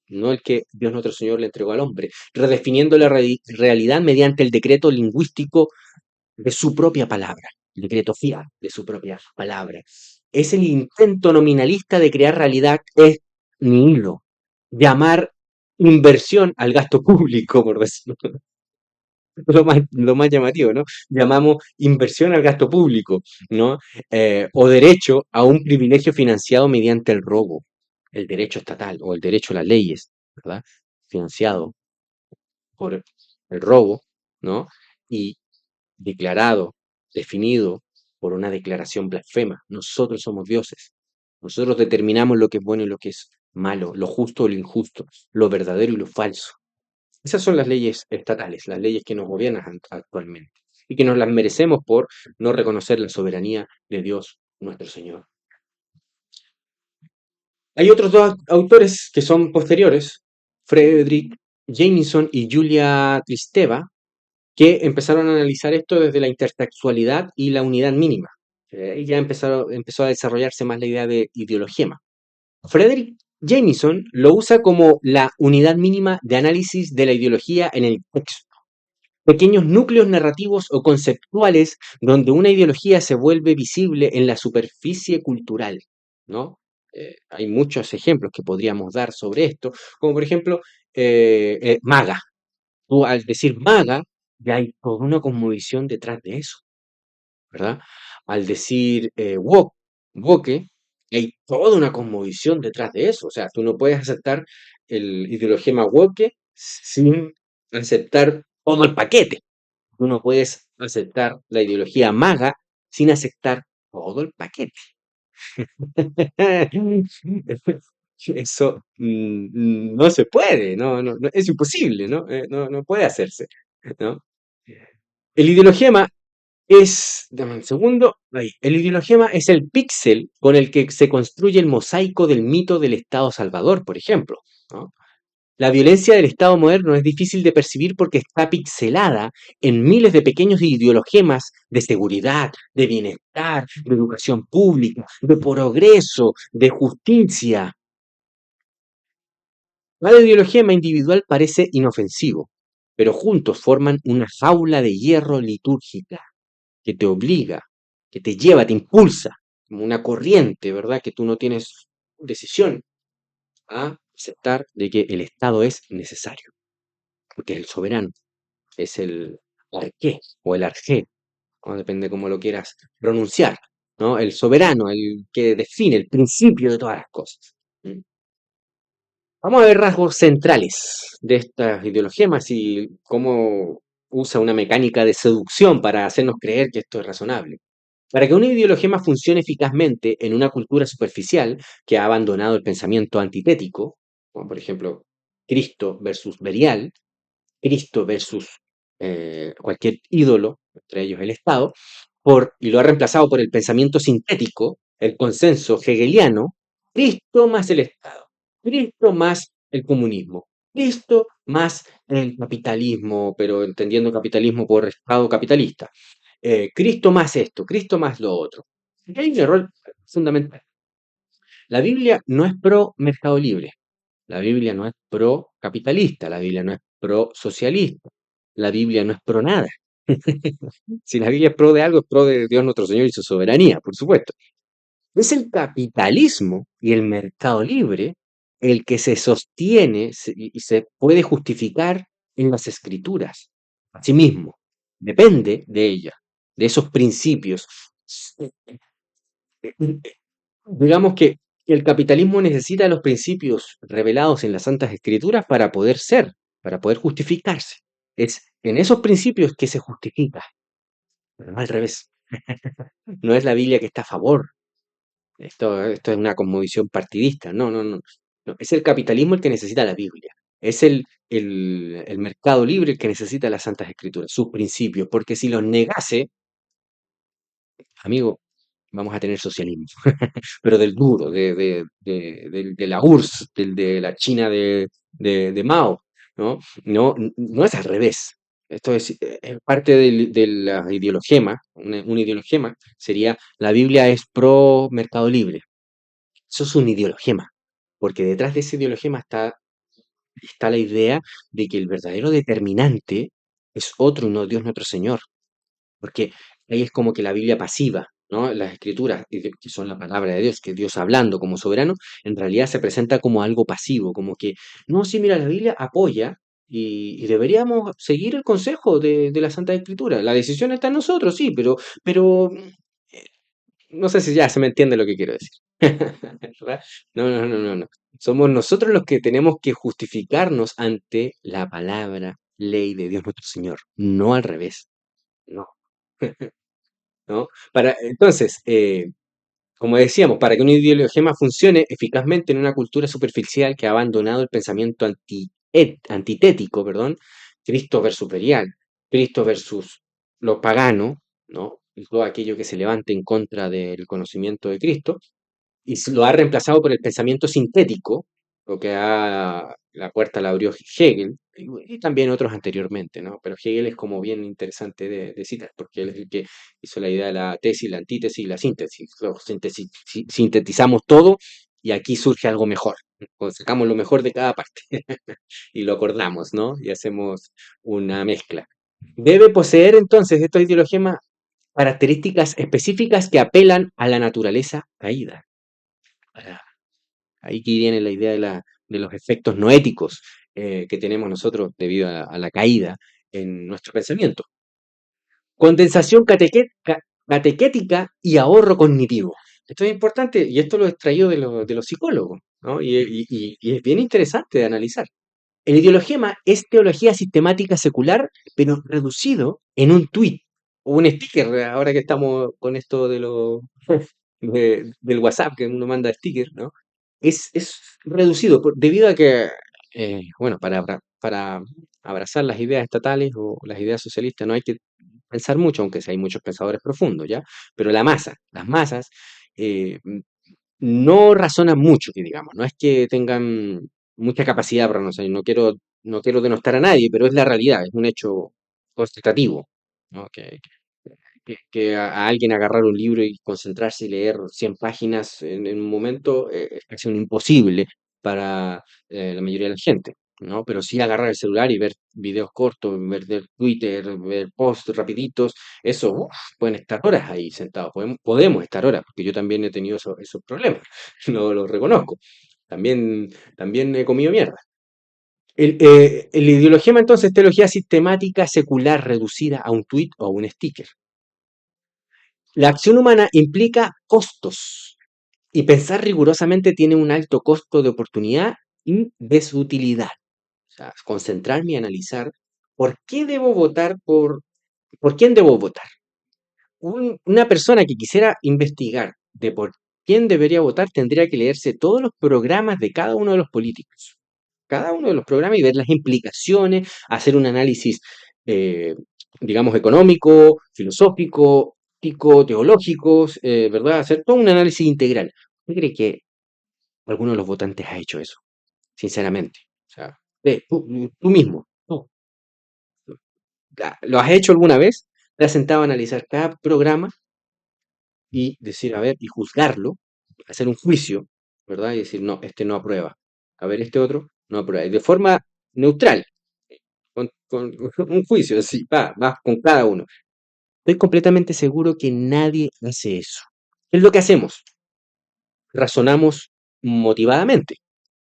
no el que Dios nuestro Señor le entregó al hombre, redefiniendo la realidad mediante el decreto lingüístico de su propia palabra, el decreto fiat de su propia palabra. Es el intento nominalista de crear realidad, es nihilo, llamar inversión al gasto público, por decirlo lo más llamativo, ¿no? Llamamos inversión al gasto público, ¿no? O derecho a un privilegio financiado mediante el robo, el derecho estatal o el derecho a las leyes, ¿verdad? Financiado por el robo, ¿no? Y declarado, definido por una declaración blasfema. Nosotros somos dioses. Nosotros determinamos lo que es bueno y lo que es malo, lo justo o lo injusto, lo verdadero y lo falso. Esas son las leyes estatales, las leyes que nos gobiernan actualmente y que nos las merecemos por no reconocer la soberanía de Dios nuestro Señor. Hay otros dos autores que son posteriores, Frederick Jameson y Julia Kristeva, que empezaron a analizar esto desde la intertextualidad y la unidad mínima. Y ya empezó a desarrollarse más la idea de ideologema. Frederick Jameson lo usa como la unidad mínima de análisis de la ideología en el texto. Pequeños núcleos narrativos o conceptuales donde una ideología se vuelve visible en la superficie cultural, ¿no? Hay muchos ejemplos que podríamos dar sobre esto, como por ejemplo maga. Tú al decir maga, ya hay toda una cosmovisión detrás de eso, ¿verdad? Al decir woke, hay toda una cosmovisión detrás de eso. O sea, tú no puedes aceptar el ideologema woke sin aceptar todo el paquete. Tú no puedes aceptar la ideología maga sin aceptar todo el paquete. Eso no se puede, es imposible, ¿no? No puede hacerse, ¿no? El ideologema dame un segundo, ahí. El ideologema es el píxel con el que se construye el mosaico del mito del Estado Salvador, por ejemplo, ¿no? La violencia del Estado moderno es difícil de percibir porque está pixelada en miles de pequeños ideologemas de seguridad, de bienestar, de educación pública, de progreso, de justicia. Cada ideologema individual parece inofensivo, pero juntos forman una jaula de hierro litúrgica que te obliga, que te lleva, te impulsa, como una corriente, ¿verdad? Que tú no tienes decisión a aceptar de que el Estado es necesario, porque es el soberano, es el arqué o el arjé, ¿no? Depende cómo lo quieras pronunciar, ¿no? El soberano, el que define el principio de todas las cosas. ¿Mm? Vamos a ver rasgos centrales de estas ideologías y cómo usa una mecánica de seducción para hacernos creer que esto es razonable. Para que una ideología funcione eficazmente en una cultura superficial que ha abandonado el pensamiento antitético, como por ejemplo Cristo versus Belial, Cristo versus cualquier ídolo, entre ellos el Estado, y lo ha reemplazado por el pensamiento sintético, el consenso hegeliano, Cristo más el Estado, Cristo más el comunismo, Cristo más el capitalismo, pero entendiendo capitalismo por Estado capitalista. Cristo más esto, Cristo más lo otro. Hay un error fundamental. La Biblia no es pro mercado libre, la Biblia no es pro capitalista, la Biblia no es pro socialista, la Biblia no es pro nada. Si la Biblia es pro de algo, es pro de Dios nuestro Señor y su soberanía, por supuesto. Es el capitalismo y el mercado libre el que se sostiene y se puede justificar en las escrituras. Asimismo, depende de ella, de esos principios. Digamos que el capitalismo necesita los principios revelados en las Santas Escrituras para poder ser. para poder justificarse. Es en esos principios que se justifica, pero no al revés. No es la Biblia que está a favor. Esto es una cosmovisión partidista. No, no, no. No, es el capitalismo el que necesita la Biblia. Es el mercado libre el que necesita las Santas Escrituras, sus principios, porque si los negase, amigo, vamos a tener socialismo, pero del duro, de la URSS, de la China de Mao, ¿no? No, no es al revés. Esto es parte de la ideologema, un ideologema sería la Biblia es pro mercado libre. Eso es un ideologema, porque detrás de ese ideologema está la idea de que el verdadero determinante es otro y no Dios nuestro Señor. Porque ahí es como que la Biblia pasiva, ¿no? Las escrituras, que son la palabra de Dios, que es Dios hablando como soberano, en realidad se presenta como algo pasivo, como que, no, sí, mira, la Biblia apoya y deberíamos seguir el consejo de la Santa Escritura. La decisión está en nosotros, sí, pero no sé si ya se me entiende lo que quiero decir. ¿Verdad? No, no, no, no, no. Somos nosotros los que tenemos que justificarnos ante la palabra, ley de Dios nuestro Señor, no al revés. No. ¿No? Entonces, como decíamos, para que un ideologema funcione eficazmente en una cultura superficial que ha abandonado el pensamiento antitético, perdón, Cristo versus Belial, Cristo versus lo pagano, ¿no? Y todo aquello que se levante en contra del conocimiento de Cristo, y lo ha reemplazado por el pensamiento sintético, lo que la puerta la abrió Hegel, y también otros anteriormente, ¿no? Pero Hegel es como bien interesante de citar, porque él es el que hizo la idea de la tesis, la antítesis y la síntesis. Sintetizamos todo y aquí surge algo mejor. Pues sacamos lo mejor de cada parte y lo acordamos, ¿no? Y hacemos una mezcla. Debe poseer entonces esta ideología características específicas que apelan a la naturaleza caída. Para- Ahí que viene la idea de los efectos noéticos que tenemos nosotros debido a la caída en nuestro pensamiento. Condensación catequética y ahorro cognitivo. Esto es importante y esto lo he extraído de los psicólogos, ¿no? Y es bien interesante de analizar. El ideologema es teología sistemática secular, pero reducido en un tuit o un sticker, ahora que estamos con esto del WhatsApp, que uno manda sticker, ¿no? Es reducido debido a que, bueno, para abrazar las ideas estatales o las ideas socialistas no hay que pensar mucho, aunque sí hay muchos pensadores profundos, ¿ya? Pero las masas, eh, no razonan mucho, que digamos, no es que tengan mucha capacidad para no sé, no quiero denostar a nadie, pero es la realidad, es un hecho constatativo, ¿no? Que a alguien agarrar un libro y concentrarse y leer 100 páginas en un momento es casi un imposible para la mayoría de la gente, ¿no? Pero sí agarrar el celular y ver videos cortos, ver Twitter, ver posts rapiditos, eso, pueden estar horas ahí sentados, podemos estar horas, porque yo también he tenido esos problemas, lo reconozco. También he comido mierda. El ideologema entonces es teología sistemática secular reducida a un tweet o a un sticker. La acción humana implica costos y pensar rigurosamente tiene un alto costo de oportunidad y desutilidad. O sea, concentrarme y analizar por qué debo votar por quién debo votar. Una persona que quisiera investigar de por quién debería votar tendría que leerse todos los programas de cada uno de los políticos. Cada uno de los programas y ver las implicaciones, hacer un análisis, eh, digamos, económico, filosófico, ético, teológico, ¿verdad? Hacer todo un análisis integral. ¿Usted cree que alguno de los votantes ha hecho eso? Sinceramente. O sea, tú mismo, tú, ¿lo has hecho alguna vez? ¿Te has sentado a analizar cada programa y decir, a ver, y juzgarlo, hacer un juicio, ¿verdad? Y decir, no, este no aprueba. A ver, este otro no aprueba. Y de forma neutral, con un juicio, así, va con cada uno. Estoy completamente seguro que nadie hace eso. ¿Qué es lo que hacemos? Razonamos motivadamente.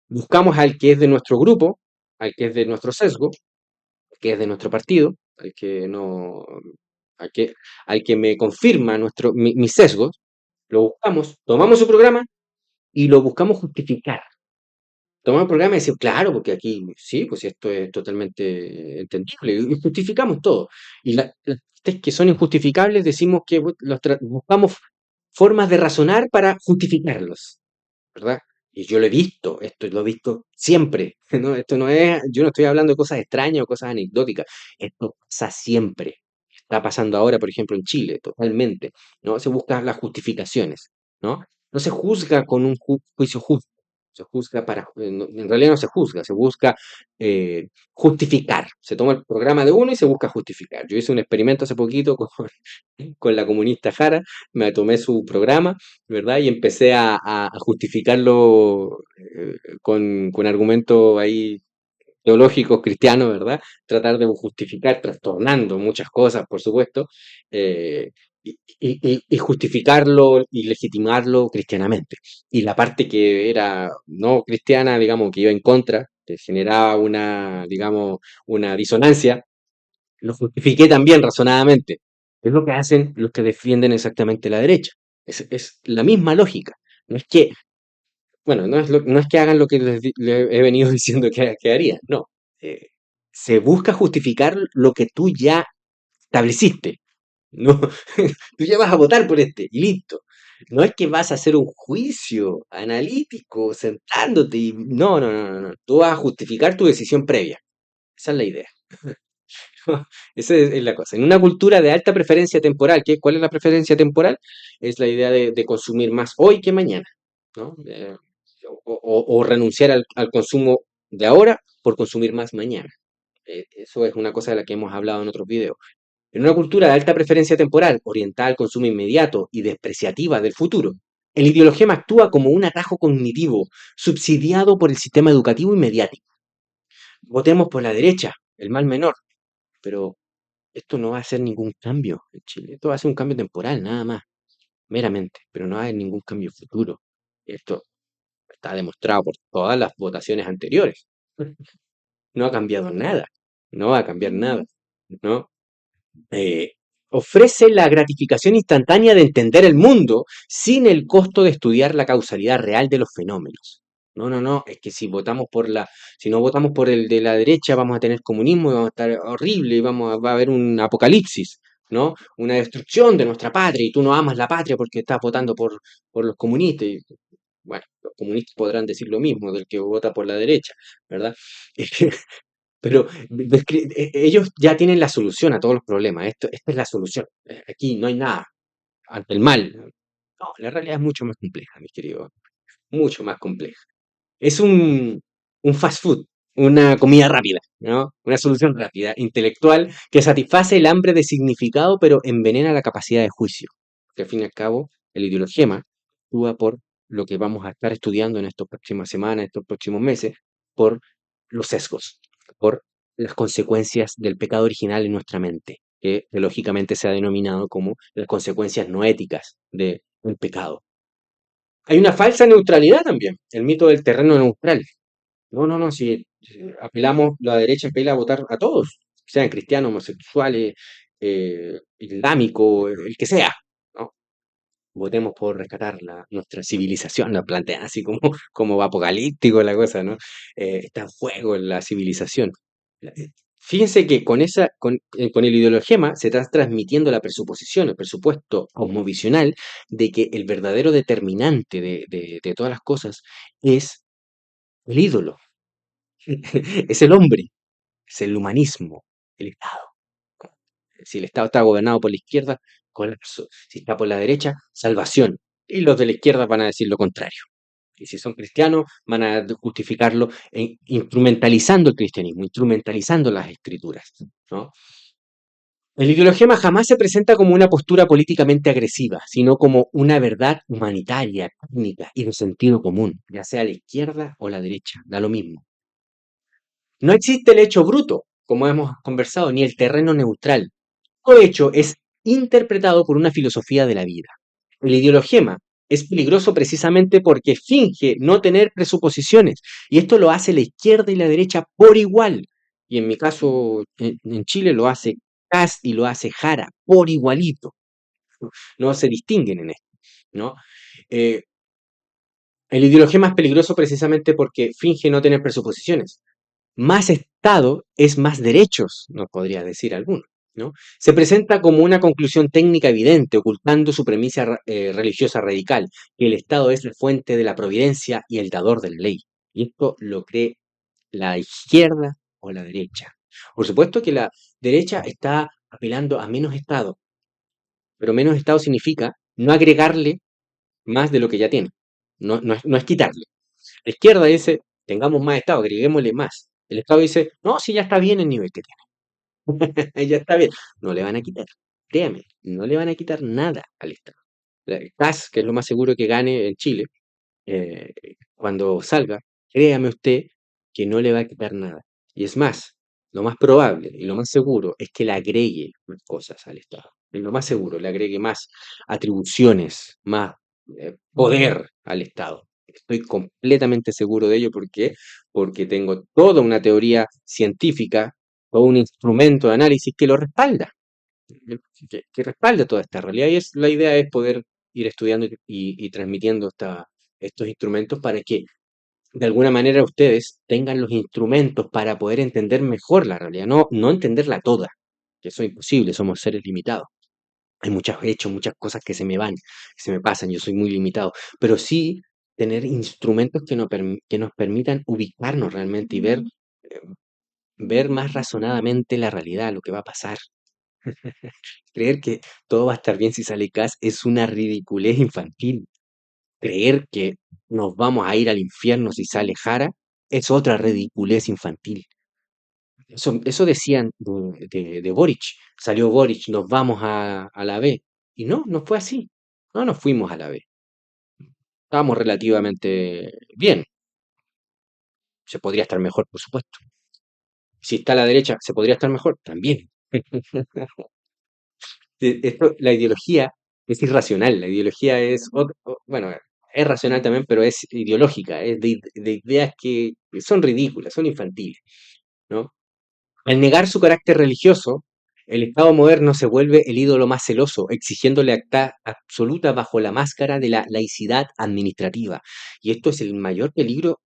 Buscamos al que es de nuestro grupo, al que es de nuestro sesgo, al que es de nuestro partido, al que no, al que, al que me confirma mis sesgos, lo buscamos, tomamos su programa y lo buscamos justificar. Tomamos el programa y decimos, claro, porque aquí sí, pues esto es totalmente entendible y justificamos todo. Y las partes que son injustificables decimos que buscamos formas de razonar para justificarlos, ¿verdad? Y yo lo he visto, esto lo he visto siempre, ¿no? Esto no es, yo no estoy hablando de cosas extrañas o cosas anecdóticas, esto pasa siempre. Está pasando ahora, por ejemplo, en Chile, totalmente, ¿no? Se buscan las justificaciones, ¿no? No se juzga con un juicio justo, se juzga para, en realidad no se juzga, se busca justificar. Se toma el programa de uno y se busca justificar. Yo hice un experimento hace poquito con la comunista Jara, me tomé su programa, ¿verdad? Y empecé a justificarlo con argumentos ahí teológicos cristianos, ¿verdad? Tratar de justificar, trastornando muchas cosas, por supuesto, eh, y justificarlo y legitimarlo cristianamente. Y la parte que era no cristiana, digamos, que iba en contra, que generaba una, digamos, una disonancia, lo justifiqué también razonadamente. Es lo que hacen los que defienden exactamente la derecha. Es la misma lógica. No es que, bueno, no es que hagan lo que le he venido diciendo que harían, no. Eh, Se busca justificar lo que tú ya estableciste. No, tú ya vas a votar por este y listo. No es que vas a hacer un juicio analítico sentándote y no. Tú vas a justificar tu decisión previa. Esa es la idea. Esa es la cosa. En una cultura de alta preferencia temporal, ¿cuál es la preferencia temporal? Es la idea de consumir más hoy que mañana, ¿no? O renunciar al consumo de ahora por consumir más mañana. Eso es una cosa de la que hemos hablado en otros videos. En una cultura de alta preferencia temporal, orientada al consumo inmediato y despreciativa del futuro, el ideologema actúa como un atajo cognitivo, subsidiado por el sistema educativo y mediático. Votemos por la derecha, el mal menor, pero esto no va a hacer ningún cambio en Chile. Esto va a ser un cambio temporal, nada más, meramente, pero no va a haber ningún cambio futuro. Esto está demostrado por todas las votaciones anteriores. No ha cambiado nada, no va a cambiar nada, ¿no? Eh, Ofrece la gratificación instantánea de entender el mundo sin el costo de estudiar la causalidad real de los fenómenos. No, es que si no votamos por el de la derecha vamos a tener comunismo y vamos a estar horrible y va a haber un apocalipsis, ¿no? Una destrucción de nuestra patria y tú no amas la patria porque estás votando por los comunistas. Y, bueno, los comunistas podrán decir lo mismo del que vota por la derecha, ¿verdad? Pero ellos ya tienen la solución a todos los problemas. Esta es la solución. Aquí no hay nada ante el mal. No, la realidad es mucho más compleja, mis queridos. Mucho más compleja. Es un fast food, una comida rápida, ¿no? Una solución rápida, intelectual, que satisface el hambre de significado, pero envenena la capacidad de juicio. Que al fin y al cabo, el ideologema actúa por lo que vamos a estar estudiando en estas próximas semanas, estos próximos meses, por los sesgos, por las consecuencias del pecado original en nuestra mente, que lógicamente se ha denominado como las consecuencias no éticas del pecado. Hay una falsa neutralidad también, el mito del terreno neutral. No, si apelamos, la derecha apela a votar a todos, sean cristianos, homosexuales, islámicos, el que sea, ¿no? Votemos por rescatar nuestra civilización, la plantean así como, como apocalíptico la cosa, ¿no? Está en juego la civilización. Eh, Fíjense que con el ideologema se está transmitiendo la presuposición, el presupuesto cosmovisional de que el verdadero determinante de todas las cosas es el ídolo, es el hombre, es el humanismo, el Estado. Si el Estado está gobernado por la izquierda, colapso. Si está por la derecha, salvación. Y los de la izquierda van a decir lo contrario. Y si son cristianos, van a justificarlo instrumentalizando el cristianismo, instrumentalizando las escrituras, ¿no? El ideologema jamás se presenta como una postura políticamente agresiva, sino como una verdad humanitaria, técnica y de sentido común, ya sea la izquierda o la derecha, da lo mismo. No existe el hecho bruto, como hemos conversado, ni el terreno neutral. Todo hecho es interpretado por una filosofía de la vida. El ideologema es peligroso precisamente porque finge no tener presuposiciones, y esto lo hace la izquierda y la derecha por igual. Y en mi caso, en Chile lo hace Kast y lo hace Jara por igualito. No se distinguen en esto, ¿no? Eh, El ideologema es peligroso precisamente porque finge no tener presuposiciones. Más Estado es más derechos, nos podría decir alguno, ¿no? Se presenta como una conclusión técnica evidente, ocultando su premisa religiosa radical, que el Estado es la fuente de la providencia y el dador de la ley. Y esto lo cree la izquierda o la derecha. Por supuesto que la derecha está apelando a menos Estado, pero menos Estado significa no agregarle más de lo que ya tiene, no es quitarle. La izquierda dice, tengamos más Estado, agreguémosle más. El Estado dice, no, sí, ya está bien el nivel que tiene, ya está bien. No le van a quitar, créame, no le van a quitar nada al Estado. CAS, que es lo más seguro que gane en Chile, eh, cuando salga, créame usted que no le va a quitar nada. Y es más, lo más probable y lo más seguro es que le agregue más cosas al Estado. Es lo más seguro, le agregue más atribuciones, más poder al Estado. Estoy completamente seguro de ello. ¿Por qué? Porque tengo toda una teoría científica, todo un instrumento de análisis que lo respalda, que respalda toda esta realidad. Y la idea es poder ir estudiando y transmitiendo estos instrumentos para que de alguna manera ustedes tengan los instrumentos para poder entender mejor la realidad, no entenderla toda, que eso es imposible, somos seres limitados. Hay muchos hechos, muchas cosas que se me van, que se me pasan, yo soy muy limitado, pero sí tener instrumentos que nos permitan ubicarnos realmente y eh, ver más razonadamente la realidad, lo que va a pasar. Creer que todo va a estar bien si sale Cas es una ridiculez infantil. Creer que nos vamos a ir al infierno si sale Jara es otra ridiculez infantil. Eso decían de Boric. Salió Boric, nos vamos a la B. Y no fue así. No nos fuimos a la B. Estábamos relativamente bien. Se podría estar mejor, por supuesto. Si está a la derecha, se podría estar mejor también. La ideología es irracional. La ideología bueno, es racional también, pero es ideológica. Es de ideas que son ridículas, son infantiles, ¿no? Al negar su carácter religioso, el Estado moderno se vuelve el ídolo más celoso, exigiendo lealtad absoluta bajo la máscara de la laicidad administrativa. Y esto es el mayor peligro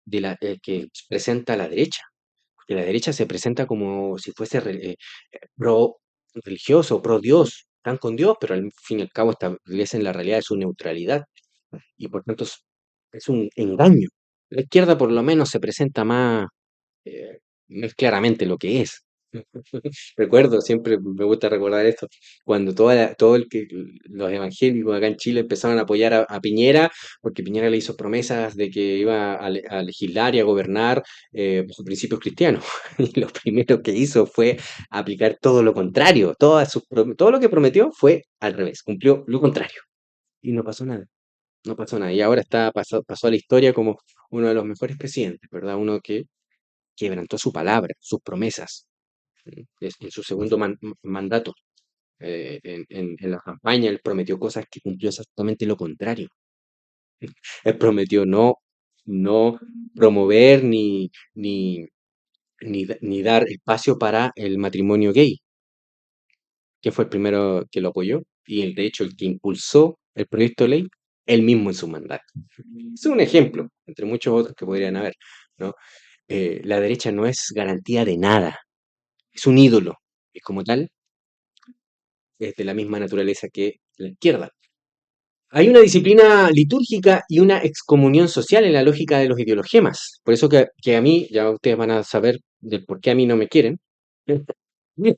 que presenta la derecha, porque la derecha se presenta como si fuese pro religioso, pro Dios, están con Dios, pero al fin y al cabo establecen la realidad de su neutralidad, y por tanto es un engaño. La izquierda por lo menos se presenta eh, más claramente lo que es. Recuerdo, siempre me gusta recordar esto, cuando los evangélicos acá en Chile empezaron a apoyar a Piñera, porque Piñera le hizo promesas de que iba a legislar y a gobernar bajo principios cristianos. Y lo primero que hizo fue aplicar todo lo contrario. Todo lo que prometió fue al revés, cumplió lo contrario. Y no pasó nada. No pasó nada. Y ahora pasó a la historia como uno de los mejores presidentes, ¿verdad? Uno que quebrantó su palabra, sus promesas, en su segundo mandato. En la campaña él prometió cosas que cumplió exactamente lo contrario. Él prometió no promover ni dar espacio para el matrimonio gay, que fue el primero que lo apoyó y de hecho el que impulsó el proyecto de ley, él mismo en su mandato. Es un ejemplo, entre muchos otros que podrían haber, ¿no? La derecha no es garantía de nada, es un ídolo, y como tal es de la misma naturaleza que la izquierda. Hay una disciplina litúrgica y una excomunión social en la lógica de los ideologemas. Por eso que a mí, ya ustedes van a saber del por qué a mí no me quieren.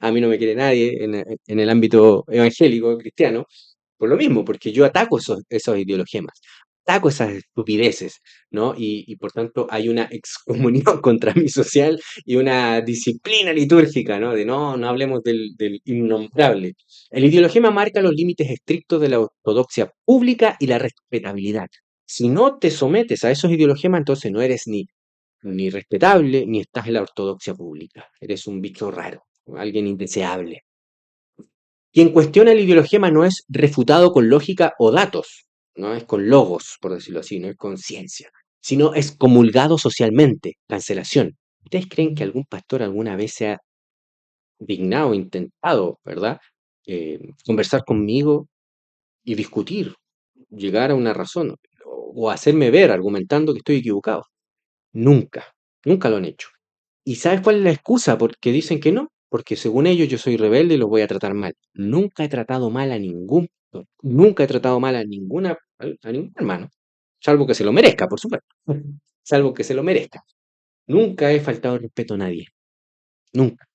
A mí no me quiere nadie en el ámbito evangélico cristiano, por lo mismo, porque yo ataco esos ideologemas, ataco esas estupideces, ¿no? Y por tanto hay una excomunión contra mí social y una disciplina litúrgica, ¿no? De no hablemos del innombrable. El ideologema marca los límites estrictos de la ortodoxia pública y la respetabilidad. Si no te sometes a esos ideologemas, entonces no eres ni respetable, ni estás en la ortodoxia pública. Eres un bicho raro, alguien indeseable. Quien cuestiona el ideologema no es refutado con lógica o datos, no es con logos, por decirlo así, no es con ciencia, sino es comulgado socialmente, cancelación. ¿Ustedes creen que algún pastor alguna vez se ha dignado, intentado, ¿verdad? Conversar conmigo y discutir, llegar a una razón? o hacerme ver argumentando que estoy equivocado. Nunca, nunca lo han hecho. ¿Y sabes cuál es la excusa? Porque dicen que no, porque según ellos yo soy rebelde y los voy a tratar mal. Nunca he tratado mal a ningún, nunca he tratado mal a ninguna, a ningún hermano, salvo que se lo merezca, por supuesto, salvo que se lo merezca. Nunca he faltado el respeto a nadie, nunca.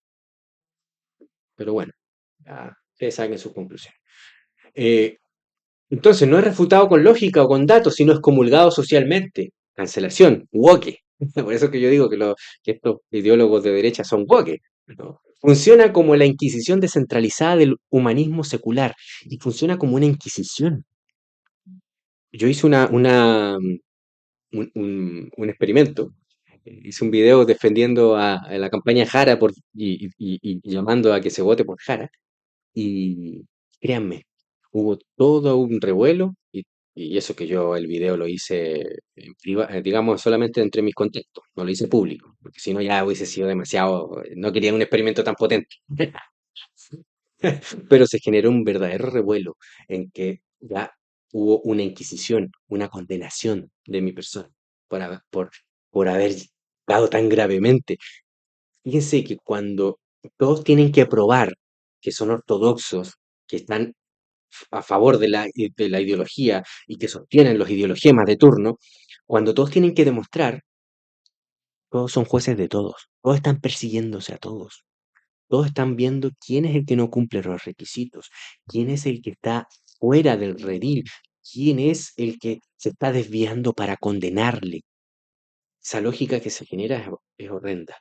Pero bueno, ya ustedes saquen sus conclusiones. Eh, entonces, no es refutado con lógica o con datos, sino es comulgado socialmente. Cancelación, woke. Por eso que yo digo que, que estos ideólogos de derecha son woke, ¿no? Funciona como la inquisición descentralizada del humanismo secular y funciona como una inquisición. Yo hice un experimento, hice un video defendiendo a la campaña Jara y llamando a que se vote por Jara. Y créanme, hubo todo un revuelo y eso que yo el video lo hice digamos, solamente entre mis contactos, no lo hice público, porque si no ya hubiese sido demasiado, no quería un experimento tan potente. Pero se generó un verdadero revuelo en que ya hubo una inquisición, una condenación de mi persona por haber dado tan gravemente. Fíjense que cuando todos tienen que probar que son ortodoxos, que están a favor de la ideología y que sostienen los ideologemas de turno, cuando todos tienen que demostrar, todos son jueces de todos, todos están persiguiéndose a todos, todos están viendo quién es el que no cumple los requisitos, quién es el que está fuera del redil, quién es el que se está desviando para condenarle. Esa lógica que se genera es horrenda.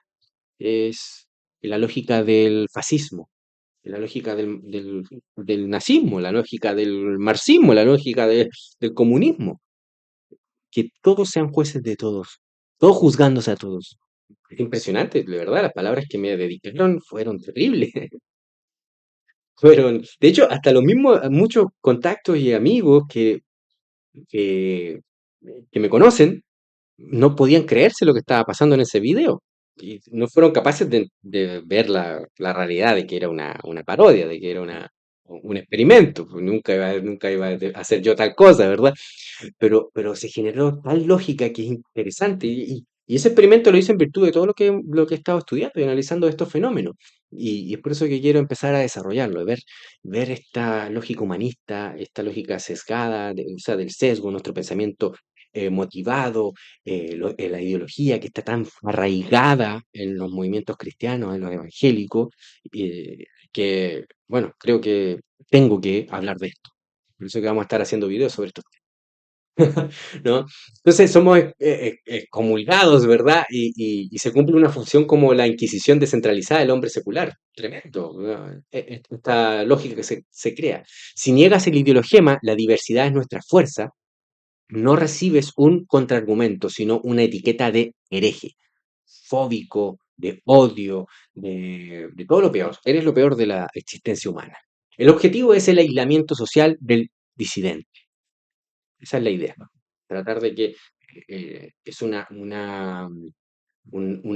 Es la lógica del fascismo, la lógica del nazismo, la lógica del marxismo, la lógica del comunismo, que todos sean jueces de todos, todos juzgándose a todos. Es impresionante, de verdad, las palabras que me dedicaron fueron terribles. Fueron, de hecho, hasta los mismos, muchos contactos y amigos que, que me conocen, no podían creerse lo que estaba pasando en ese video. Y no fueron capaces de ver la realidad de que era una parodia, de que era un experimento. Pues nunca iba a hacer yo tal cosa, ¿verdad? Pero se generó tal lógica que es interesante. Y ese experimento lo hice en virtud de todo lo que he estado estudiando y analizando estos fenómenos. Y es por eso que quiero empezar a desarrollarlo, ver esta lógica humanista, esta lógica sesgada, o sea, del sesgo, nuestro pensamiento motivado, la ideología que está tan arraigada en los movimientos cristianos, en los evangélicos, que, bueno, creo que tengo que hablar de esto. Por eso que vamos a estar haciendo videos sobre esto. ¿No? Entonces somos excomulgados, ¿verdad? Y se cumple una función como la Inquisición descentralizada del hombre secular. Tremendo, ¿no? Esta lógica que se crea. Si niegas el ideologema, la diversidad es nuestra fuerza, no recibes un contraargumento, sino una etiqueta de hereje, fóbico, de odio, de todo lo peor. Eres lo peor de la existencia humana. El objetivo es el aislamiento social del disidente. Esa es la idea. Tratar de que es una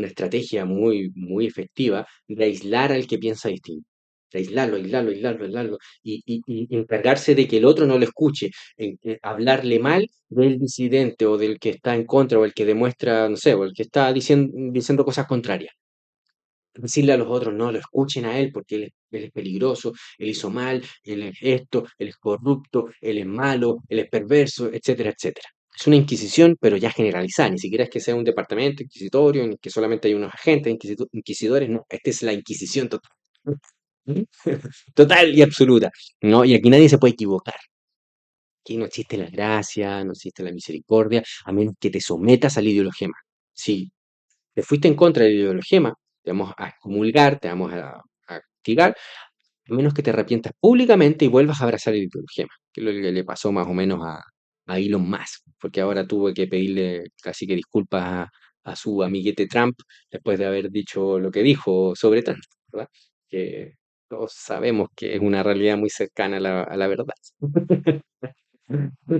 estrategia muy efectiva de aislar al que piensa distinto. De aislarlo, aislarlo, aislarlo, aislarlo. Y encargarse de que el otro no lo escuche. Hablarle mal del disidente o del que está en contra o el que demuestra, no sé, o el que está diciendo cosas contrarias. Decirle a los otros, no lo escuchen a él porque él es peligroso, él hizo mal, él es esto, él es corrupto, él es malo, él es perverso, etcétera, etcétera. Es una inquisición, pero ya generalizada, ni siquiera es que sea un departamento inquisitorio, ni que solamente hay unos agentes inquisidores, no, esta es la inquisición total. Total y absoluta, ¿no? Y aquí nadie se puede equivocar. Aquí no existe la gracia, no existe la misericordia, a menos que te sometas al ideologema. Si te fuiste en contra del ideologema, te vamos a excomulgar, te vamos a castigar, a menos que te arrepientas públicamente y vuelvas a abrazar el ideologema, que es lo que le pasó más o menos a Elon Musk, porque ahora tuvo que pedirle casi que disculpas a su amiguete Trump después de haber dicho lo que dijo sobre Trump, ¿verdad? Que todos sabemos que es una realidad muy cercana a la verdad.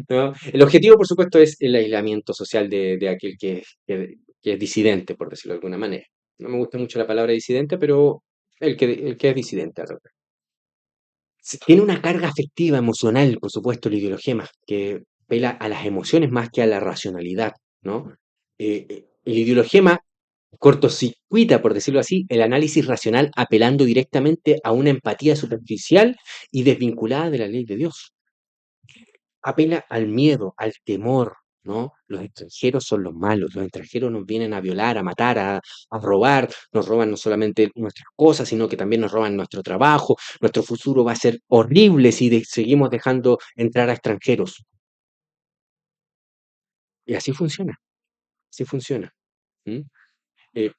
¿No? El objetivo, por supuesto, es el aislamiento social de aquel que es disidente, por decirlo de alguna manera. No me gusta mucho la palabra disidente, pero el que es disidente. Tiene una carga afectiva, emocional, por supuesto, el ideologema, que apela a las emociones más que a la racionalidad, ¿no? El ideologema cortocircuita, por decirlo así, el análisis racional apelando directamente a una empatía superficial y desvinculada de la ley de Dios. Apela al miedo, al temor, ¿no? Los extranjeros son los malos, los extranjeros nos vienen a violar, a matar, a robar, nos roban no solamente nuestras cosas, sino que también nos roban nuestro trabajo, nuestro futuro va a ser horrible si seguimos dejando entrar a extranjeros. Y así funciona, así funciona. ¿M? Eh,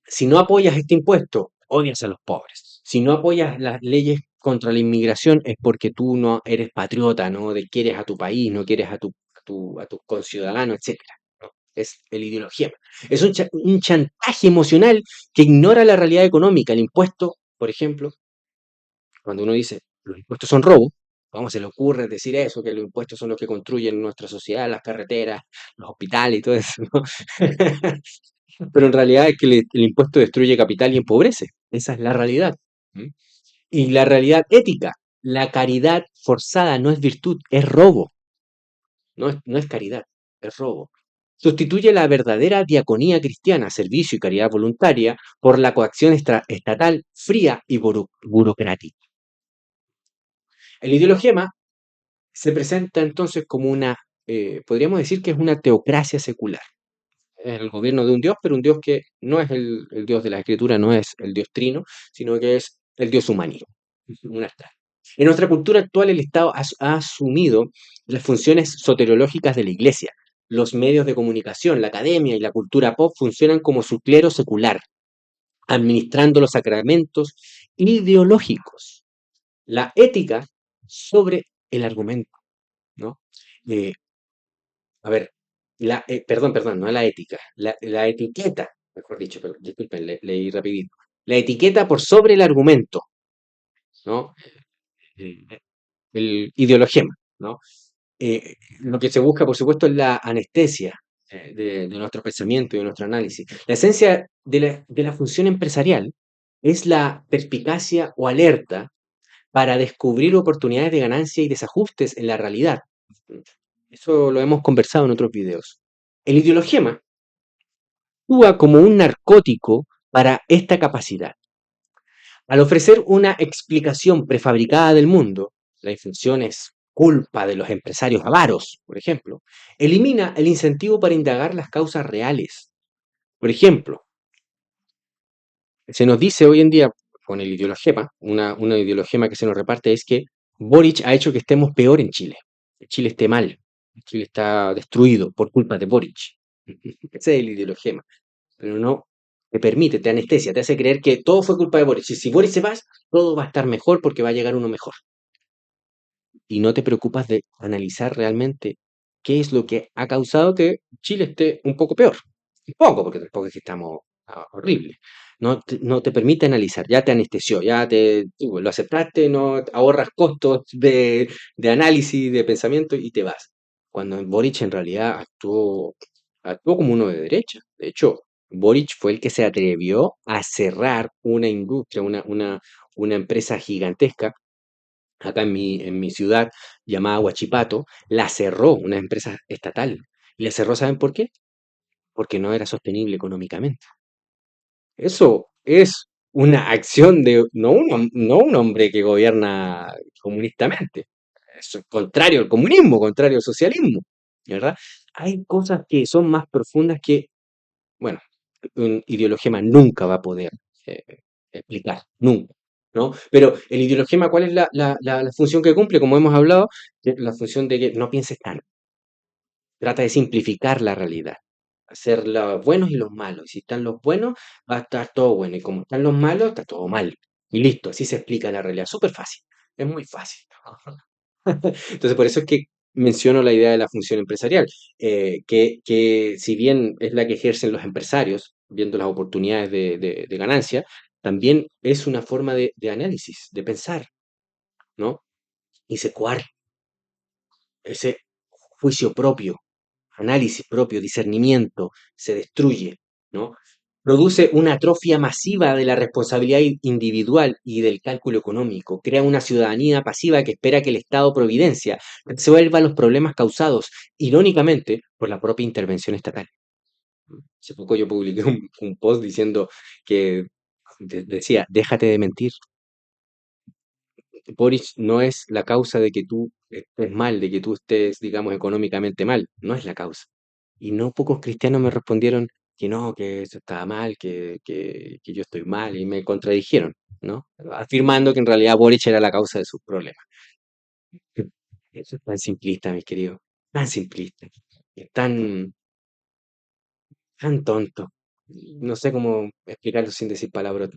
si no apoyas este impuesto, odias a los pobres. Si no apoyas las leyes contra la inmigración es porque tú no eres patriota, no quieres a tu país, no quieres a tus conciudadanos, etcétera, ¿no? Es el ideología. Es un chantaje emocional que ignora la realidad económica. El impuesto, por ejemplo, cuando uno dice los impuestos son robo, ¿cómo se le ocurre decir eso? Que los impuestos son los que construyen nuestra sociedad, las carreteras, los hospitales y todo eso, ¿no? Pero en realidad es que el impuesto destruye capital y empobrece. Esa es la realidad. ¿M? Y la realidad ética, la caridad forzada no es virtud, es robo. No es caridad, es robo. Sustituye la verdadera diaconía cristiana, servicio y caridad voluntaria, por la coacción estatal fría y burocrática. El ideologema se presenta entonces como podríamos decir que es una teocracia secular. Es el gobierno de un Dios, pero un Dios que no es el Dios de la Escritura, no es el Dios trino, sino que es el Dios humanista, un astral. En nuestra cultura actual, el Estado ha asumido las funciones soteriológicas de la Iglesia. Los medios de comunicación, la academia y la cultura pop funcionan como su clero secular, administrando los sacramentos ideológicos. La ética sobre el argumento, ¿no? Eh, a ver, perdón, no la ética, la etiqueta, mejor dicho, disculpen, leí rapidito. La etiqueta por sobre el argumento, ¿no? Eh, el ideologema, ¿no? Lo que se busca, por supuesto, es la anestesia de nuestro pensamiento y de nuestro análisis. La esencia de la función empresarial es la perspicacia o alerta para descubrir oportunidades de ganancia y desajustes en la realidad. Eso lo hemos conversado en otros videos. El ideologema actúa como un narcótico para esta capacidad. Al ofrecer una explicación prefabricada del mundo, la inflación es culpa de los empresarios avaros, por ejemplo, elimina el incentivo para indagar las causas reales. Por ejemplo, se nos dice hoy en día, con el ideologema, una ideologema que se nos reparte es que Boric ha hecho que estemos peor en Chile. Que Chile esté mal, Chile está destruido por culpa de Boric. Ese es el ideologema. Pero no te permite, te anestesia, te hace creer que todo fue culpa de Boric. Y si Boric se va, todo va a estar mejor porque va a llegar uno mejor. Y no te preocupas de analizar realmente qué es lo que ha causado que Chile esté un poco peor. Un poco, porque tampoco es que estamos horribles. No te permite analizar, ya te anestesió, tú lo aceptaste, no ahorras costos de análisis, de pensamiento y te vas. Cuando Boric en realidad actuó como uno de derecha. De hecho, Boric fue el que se atrevió a cerrar una industria, una empresa gigantesca acá en mi ciudad, llamada Huachipato, la cerró una empresa estatal. Y la cerró, ¿saben por qué? Porque no era sostenible económicamente. Eso es una acción de no un hombre que gobierna comunistamente. Eso es contrario al comunismo, contrario al socialismo, ¿verdad? Hay cosas que son más profundas que, bueno, un ideologema nunca va a poder eh, explicar, nunca, ¿no? Pero el ideologema, ¿cuál es la función que cumple? Como hemos hablado, la función de que no pienses tanto, trata de simplificar la realidad, hacer los buenos y los malos. Y si están los buenos, va a estar todo bueno, y como están los malos, está todo mal. Y listo, así se explica la realidad, súper fácil, es muy fácil. Entonces, por eso es que menciono la idea de la función empresarial, que si bien es la que ejercen los empresarios, viendo las oportunidades de ganancia, también es una forma de análisis, de pensar, ¿no? Y se coar ese juicio propio, análisis propio, discernimiento, se destruye, ¿no? Produce una atrofia masiva de la responsabilidad individual y del cálculo económico. Crea una ciudadanía pasiva que espera que el Estado Providencia resuelva los problemas causados, irónicamente, por la propia intervención estatal. Hace poco yo publiqué un post diciendo que decía, déjate de mentir. Boric no es la causa de que tú estés mal, de que tú estés, digamos, económicamente mal. No es la causa. Y no pocos cristianos me respondieron que no, que eso estaba mal, que yo estoy mal, y me contradijeron, ¿no? Afirmando que en realidad Boric era la causa de sus problemas. Eso es tan simplista, mis queridos. Tan simplista. Es tan tonto. No sé cómo explicarlo sin decir palabras.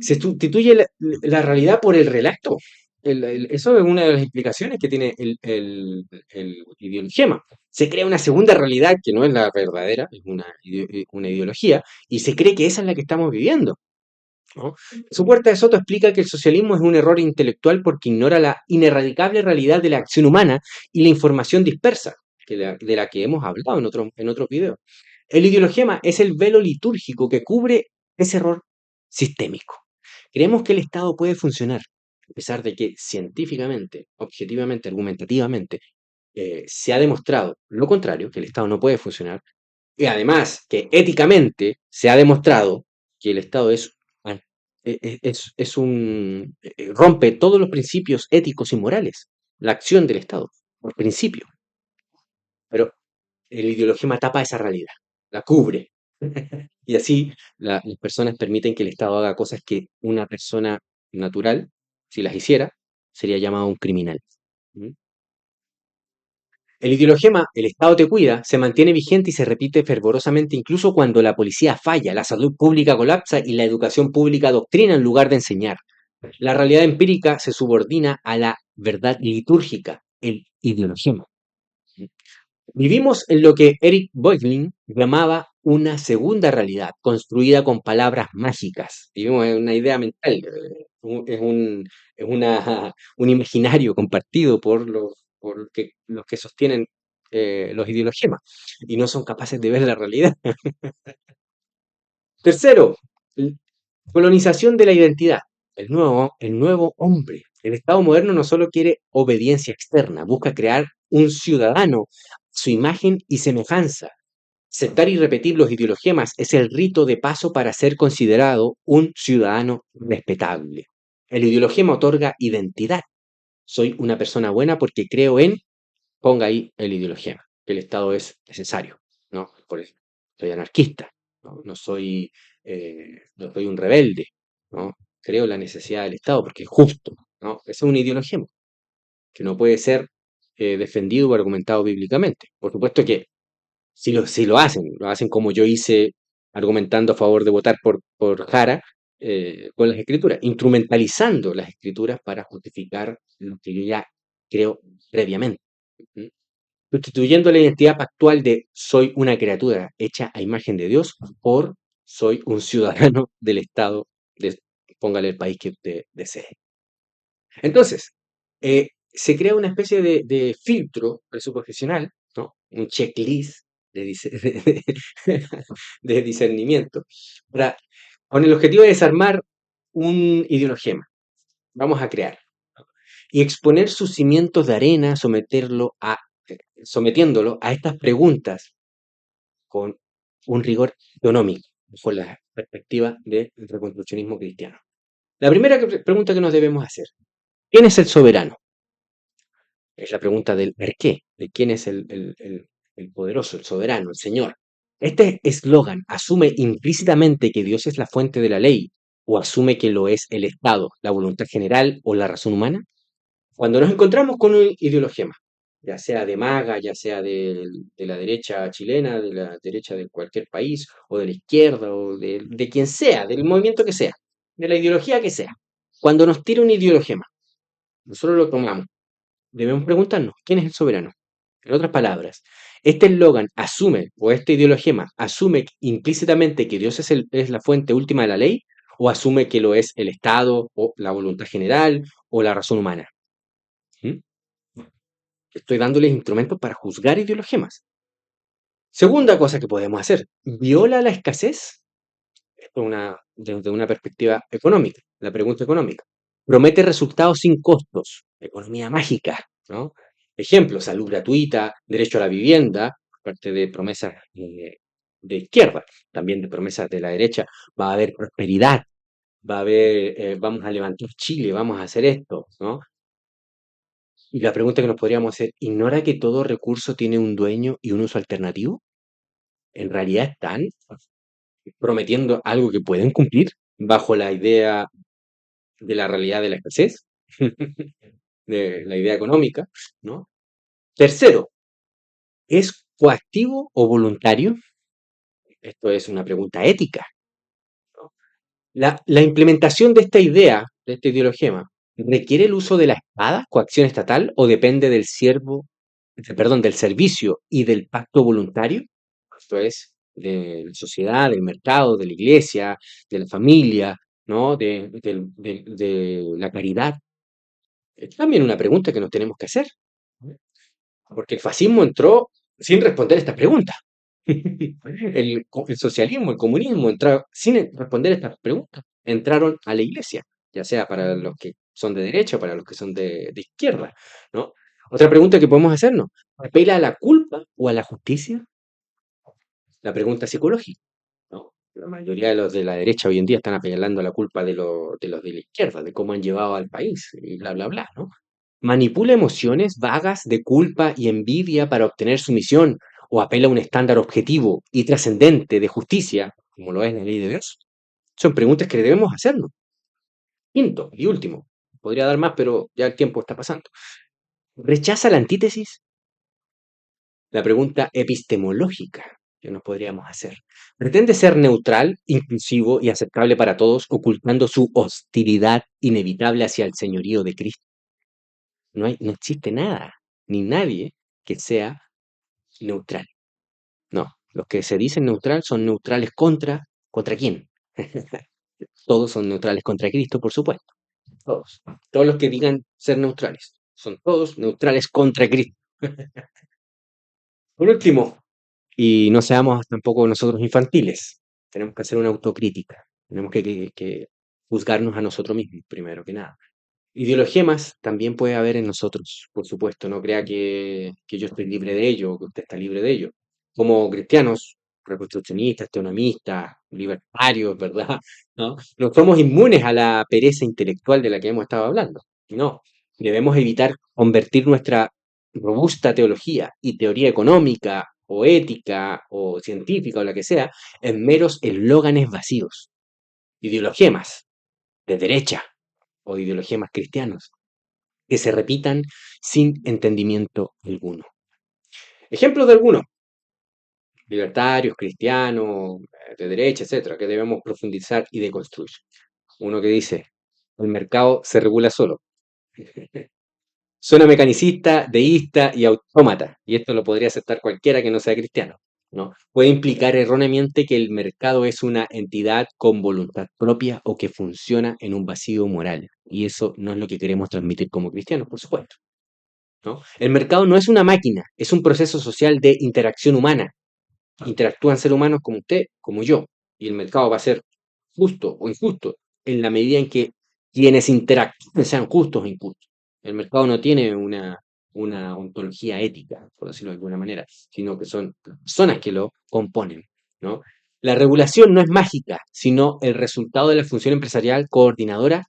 Se sustituye la realidad por el relato. Eso es una de las explicaciones que tiene el ideologema. Se crea una segunda realidad que no es la verdadera, es una ideología, y se cree que esa es la que estamos viviendo, ¿no? Su Puerta de Soto explica que el socialismo es un error intelectual porque ignora la ineradicable realidad de la acción humana y la información dispersa, de la que hemos hablado en otros videos. El ideologema es el velo litúrgico que cubre ese error sistémico. Creemos que el Estado puede funcionar, a pesar de que científicamente, objetivamente, argumentativamente, se ha demostrado lo contrario, que el Estado no puede funcionar, y además que éticamente se ha demostrado que el Estado es un rompe todos los principios éticos y morales, la acción del Estado, por principio. Pero el ideologema tapa esa realidad, la cubre. Y así las personas permiten que el Estado haga cosas que una persona natural, si las hiciera, sería llamado un criminal. ¿Mm? El ideologema, el Estado te cuida, se mantiene vigente y se repite fervorosamente incluso cuando la policía falla, la salud pública colapsa y la educación pública doctrina en lugar de enseñar. La realidad empírica se subordina a la verdad litúrgica, el ideologema. Vivimos en lo que Eric Voegelin llamaba una segunda realidad, construida con palabras mágicas. Vivimos en una idea mental, un imaginario compartido por los que sostienen los ideologemas y no son capaces de ver la realidad. Tercero, colonización de la identidad. El nuevo hombre. El Estado moderno no solo quiere obediencia externa, busca crear un ciudadano, su imagen y semejanza. Aceptar y repetir los ideologemas es el rito de paso para ser considerado un ciudadano respetable. El ideologema otorga identidad. Soy una persona buena porque creo en, ponga ahí el ideologema, que el Estado es necesario, ¿no? Por eso, soy anarquista, ¿no? No soy un rebelde, ¿no? Creo en la necesidad del Estado porque es justo, ¿no? Ese es un ideologema que no puede ser defendido o argumentado bíblicamente. Por supuesto que si lo hacen como yo hice argumentando a favor de votar por Jara con las escrituras, instrumentalizando las escrituras para justificar lo que yo ya creo previamente. ¿Mm? Sustituyendo la identidad pactual de soy una criatura hecha a imagen de Dios por soy un ciudadano del Estado, de, póngale el país que usted desee. Entonces, se crea una especie de filtro presuposicional, ¿no? Un checklist de discernimiento, para, con el objetivo de desarmar un ideologema. Vamos a crear. Y exponer sus cimientos de arena, sometiéndolo a estas preguntas con un rigor económico, por la perspectiva del reconstruccionismo cristiano. La primera pregunta que nos debemos hacer, ¿quién es el soberano? Es la pregunta del por qué, de quién es el poderoso, el soberano, el Señor. Este eslogan asume implícitamente que Dios es la fuente de la ley o asume que lo es el Estado, la voluntad general o la razón humana. Cuando nos encontramos con un ideologema, ya sea de MAGA, ya sea de la derecha chilena, de la derecha de cualquier país, o de la izquierda, o de quien sea, del movimiento que sea, de la ideología que sea, cuando nos tira un ideologema, nosotros lo tomamos, debemos preguntarnos, ¿quién es el soberano? En otras palabras, este eslogan asume, o este ideologema asume implícitamente que Dios es la fuente última de la ley, o asume que lo es el Estado, o la voluntad general, o la razón humana. ¿Mm? Estoy dándoles instrumentos para juzgar ideologemas. Segunda cosa que podemos hacer, ¿viola la escasez? desde una perspectiva económica, la pregunta económica. Promete resultados sin costos, economía mágica, ¿no? Ejemplo, salud gratuita, derecho a la vivienda, parte de promesas de izquierda, también de promesas de la derecha. Va a haber prosperidad, va a haber, vamos a levantar Chile, vamos a hacer esto, ¿no? Y la pregunta que nos podríamos hacer, ¿ignora que todo recurso tiene un dueño y un uso alternativo? ¿En realidad están prometiendo algo que pueden cumplir bajo la idea de la realidad de la escasez, de la idea económica, ¿no? Tercero, ¿es coactivo o voluntario? Esto es una pregunta ética, ¿no? La implementación de esta idea, de este ideologema, ¿requiere el uso de la espada, coacción estatal, o depende del servicio y del pacto voluntario? Esto es, de la sociedad, del mercado, de la iglesia, de la familia, ¿no? De la caridad. Es también una pregunta que nos tenemos que hacer, porque el fascismo entró sin responder esta pregunta. El socialismo, el comunismo entraron sin responder estas preguntas. Entraron a la iglesia, ya sea para los que son de derecha o para los que son de izquierda, ¿no? Otra pregunta que podemos hacernos, ¿apela a la culpa o a la justicia? La pregunta psicológica, ¿no? La mayoría de los de la derecha hoy en día están apelando a la culpa de los de la izquierda, de cómo han llevado al país y bla, bla, bla, ¿no? Manipula emociones vagas de culpa y envidia para obtener su misión o apela a un estándar objetivo y trascendente de justicia, como lo es la ley de Dios. Son preguntas que debemos hacernos. Quinto y último, podría dar más, pero ya el tiempo está pasando. ¿Rechaza la antítesis? La pregunta epistemológica que nos podríamos hacer. ¿Pretende ser neutral, inclusivo y aceptable para todos, ocultando su hostilidad inevitable hacia el señorío de Cristo? No existe nada, ni nadie que sea neutral. No, los que se dicen neutral son neutrales ¿contra quién? Todos son neutrales contra Cristo, por supuesto. Todos. Todos los que digan ser neutrales son todos neutrales contra Cristo. Por último, y no seamos tampoco nosotros infantiles, tenemos que hacer una autocrítica. Tenemos que juzgarnos a nosotros mismos, primero que nada. Ideologías también puede haber en nosotros, por supuesto. No crea que yo estoy libre de ello o que usted está libre de ello. Como cristianos, reconstruccionistas, teonomistas, libertarios, ¿verdad? ¿No? No somos inmunes a la pereza intelectual de la que hemos estado hablando. No, debemos evitar convertir nuestra robusta teología y teoría económica o ética o científica o la que sea en meros eslóganes vacíos. Ideologías de derecha o de ideologías cristianos que se repitan sin entendimiento alguno. Ejemplos de algunos, libertarios, cristianos, de derecha, etcétera, que debemos profundizar y deconstruir. Uno que dice, el mercado se regula solo. Suena mecanicista, deísta y autómata, y esto lo podría aceptar cualquiera que no sea cristiano, ¿no? Puede implicar erróneamente que el mercado es una entidad con voluntad propia o que funciona en un vacío moral, y eso no es lo que queremos transmitir como cristianos, por supuesto, ¿no? El mercado no es una máquina, es un proceso social de interacción humana. Interactúan seres humanos como usted, como yo, y el mercado va a ser justo o injusto en la medida en que quienes interactúen sean justos o injustos. El mercado no tiene una ontología ética, por decirlo de alguna manera, sino que son personas que lo componen, ¿no? La regulación no es mágica, sino el resultado de la función empresarial coordinadora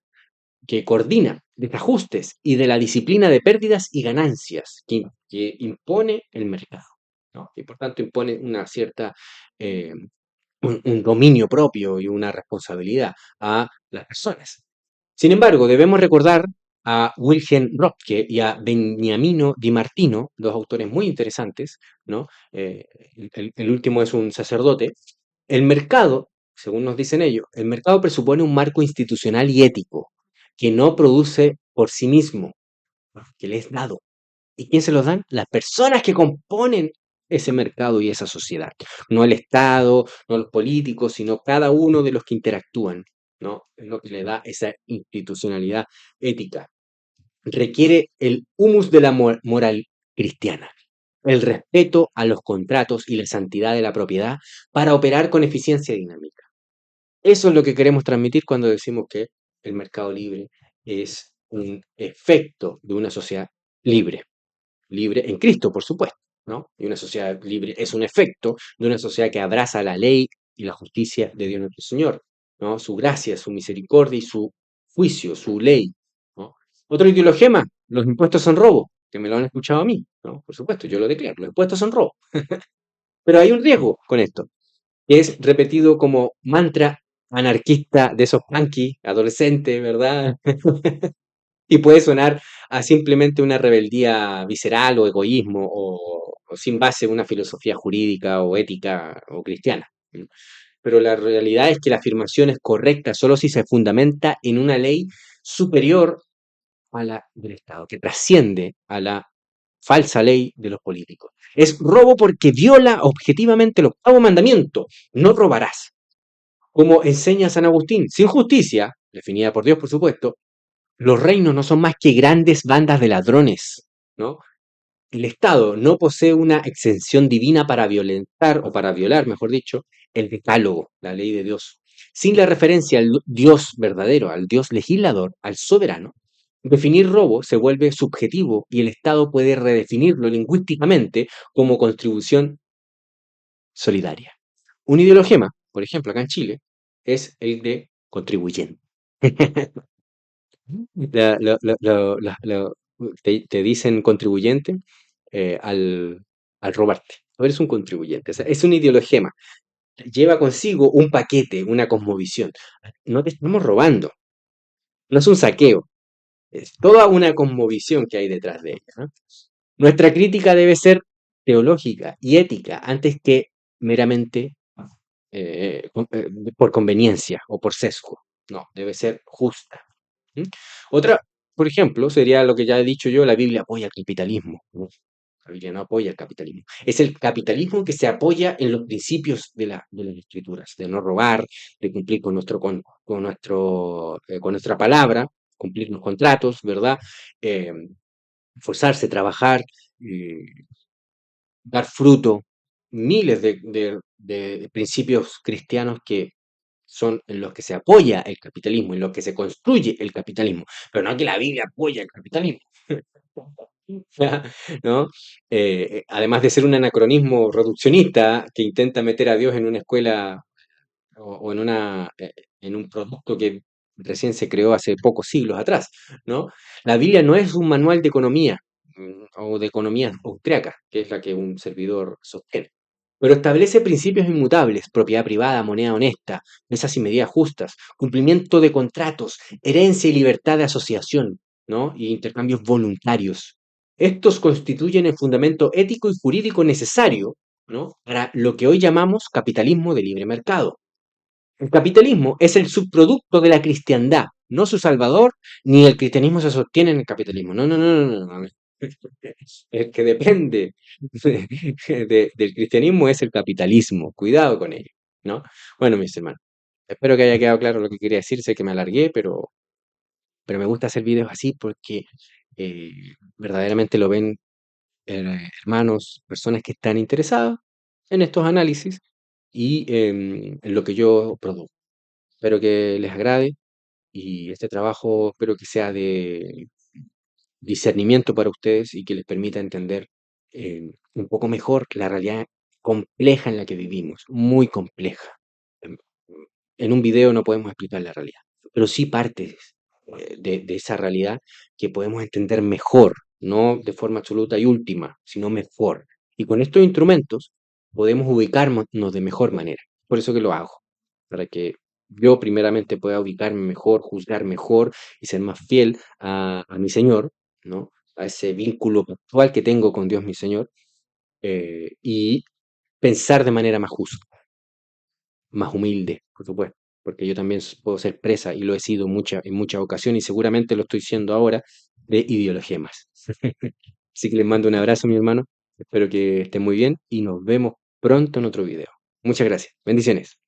que coordina desajustes y de la disciplina de pérdidas y ganancias que impone el mercado, ¿no? Y por tanto impone una cierta, eh, un dominio propio y una responsabilidad a las personas. Sin embargo, debemos recordar a Wilhelm Röpke y a Beniamino Di Martino, dos autores muy interesantes, ¿no? El último es un sacerdote. El mercado, según nos dicen ellos, el mercado presupone un marco institucional y ético que no produce por sí mismo, que le es dado. ¿Y quién se los dan? Las personas que componen ese mercado y esa sociedad. No el Estado, no los políticos, sino cada uno de los que interactúan, ¿no? Es lo que le da esa institucionalidad ética. Requiere el humus de la moral cristiana, el respeto a los contratos y la santidad de la propiedad para operar con eficiencia dinámica. Eso es lo que queremos transmitir cuando decimos que el mercado libre es un efecto de una sociedad libre, libre en Cristo, por supuesto, ¿no? Y una sociedad libre es un efecto de una sociedad que abraza la ley y la justicia de Dios nuestro Señor, ¿no? Su gracia, su misericordia y su juicio, su ley, ¿no? Otro ideologema, los impuestos son robo, que me lo han escuchado a mí, ¿no? Por supuesto, yo lo declaro, los impuestos son robo. Pero hay un riesgo con esto, que es repetido como mantra anarquista de esos punky, adolescentes, ¿verdad? Y puede sonar a simplemente una rebeldía visceral o egoísmo o sin base en una filosofía jurídica o ética o cristiana. ¿Mm? Pero la realidad es que la afirmación es correcta solo si se fundamenta en una ley superior a la del Estado, que trasciende a la falsa ley de los políticos. Es robo porque viola objetivamente el octavo mandamiento, no robarás. Como enseña San Agustín, sin justicia, definida por Dios por supuesto, los reinos no son más que grandes bandas de ladrones, ¿no? El Estado no posee una exención divina para violentar, o para violar, mejor dicho, el decálogo, la ley de Dios. Sin la referencia al Dios verdadero, al Dios legislador, al soberano, definir robo se vuelve subjetivo y el Estado puede redefinirlo lingüísticamente como contribución solidaria. Un ideologema, por ejemplo, acá en Chile, es el de contribuyente. Te dicen contribuyente al, al robarte. Tú eres un contribuyente. O sea, es un ideologema. Lleva consigo un paquete, una cosmovisión. No te estamos robando. No es un saqueo. Es toda una cosmovisión que hay detrás de ella, ¿no? Nuestra crítica debe ser teológica y ética antes que meramente por conveniencia o por sesgo. No, debe ser justa. ¿Mm? Otra, por ejemplo, sería lo que ya he dicho yo, la Biblia apoya el capitalismo. ¿No? La Biblia no apoya el capitalismo. Es el capitalismo que se apoya en los principios de las escrituras, de no robar, de cumplir con nuestra palabra, cumplir los contratos, ¿verdad? Eh, Esforzarse, trabajar, eh, dar fruto, miles de principios cristianos que son en los que se apoya el capitalismo, en los que se construye el capitalismo, pero no que la Biblia apoya el capitalismo. ¿No? Además de ser un anacronismo reduccionista que intenta meter a Dios en una escuela o en un producto que recién se creó hace pocos siglos atrás, ¿no? La Biblia no es un manual de economía o de economía austriaca, que es la que un servidor sostiene, pero establece principios inmutables: propiedad privada, moneda honesta, mesas y medidas justas, cumplimiento de contratos, herencia y libertad de asociación, ¿no? Y intercambios voluntarios. Estos constituyen el fundamento ético y jurídico necesario, ¿no? Para lo que hoy llamamos capitalismo de libre mercado. El capitalismo es el subproducto de la cristiandad, no su salvador, ni el cristianismo se sostiene en el capitalismo. No, no, no, no, no, no. El que depende del cristianismo es el capitalismo. Cuidado con ello, ¿no? Bueno, mis hermanos, espero que haya quedado claro lo que quería decir. Sé que me alargué, pero me gusta hacer videos así porque eh, verdaderamente lo ven hermanos, personas que están interesadas en estos análisis y en lo que yo produzco. Espero que les agrade y este trabajo espero que sea de discernimiento para ustedes y que les permita entender un poco mejor la realidad compleja en la que vivimos, muy compleja. Em, En un video no podemos explicar la realidad, pero sí partes de esa realidad que podemos entender mejor, no de forma absoluta y última, sino mejor. Y con estos instrumentos podemos ubicarnos de mejor manera. Por eso que lo hago, para que yo primeramente pueda ubicarme mejor, juzgar mejor y ser más fiel a mi Señor, ¿no? A ese vínculo actual que tengo con Dios mi Señor, y pensar de manera más justa, más humilde, por supuesto, porque yo también puedo ser presa y lo he sido en muchas ocasiones y seguramente lo estoy siendo ahora de ideologías. Así que les mando un abrazo, mi hermano. Espero que estén muy bien y nos vemos pronto en otro video. Muchas gracias. Bendiciones.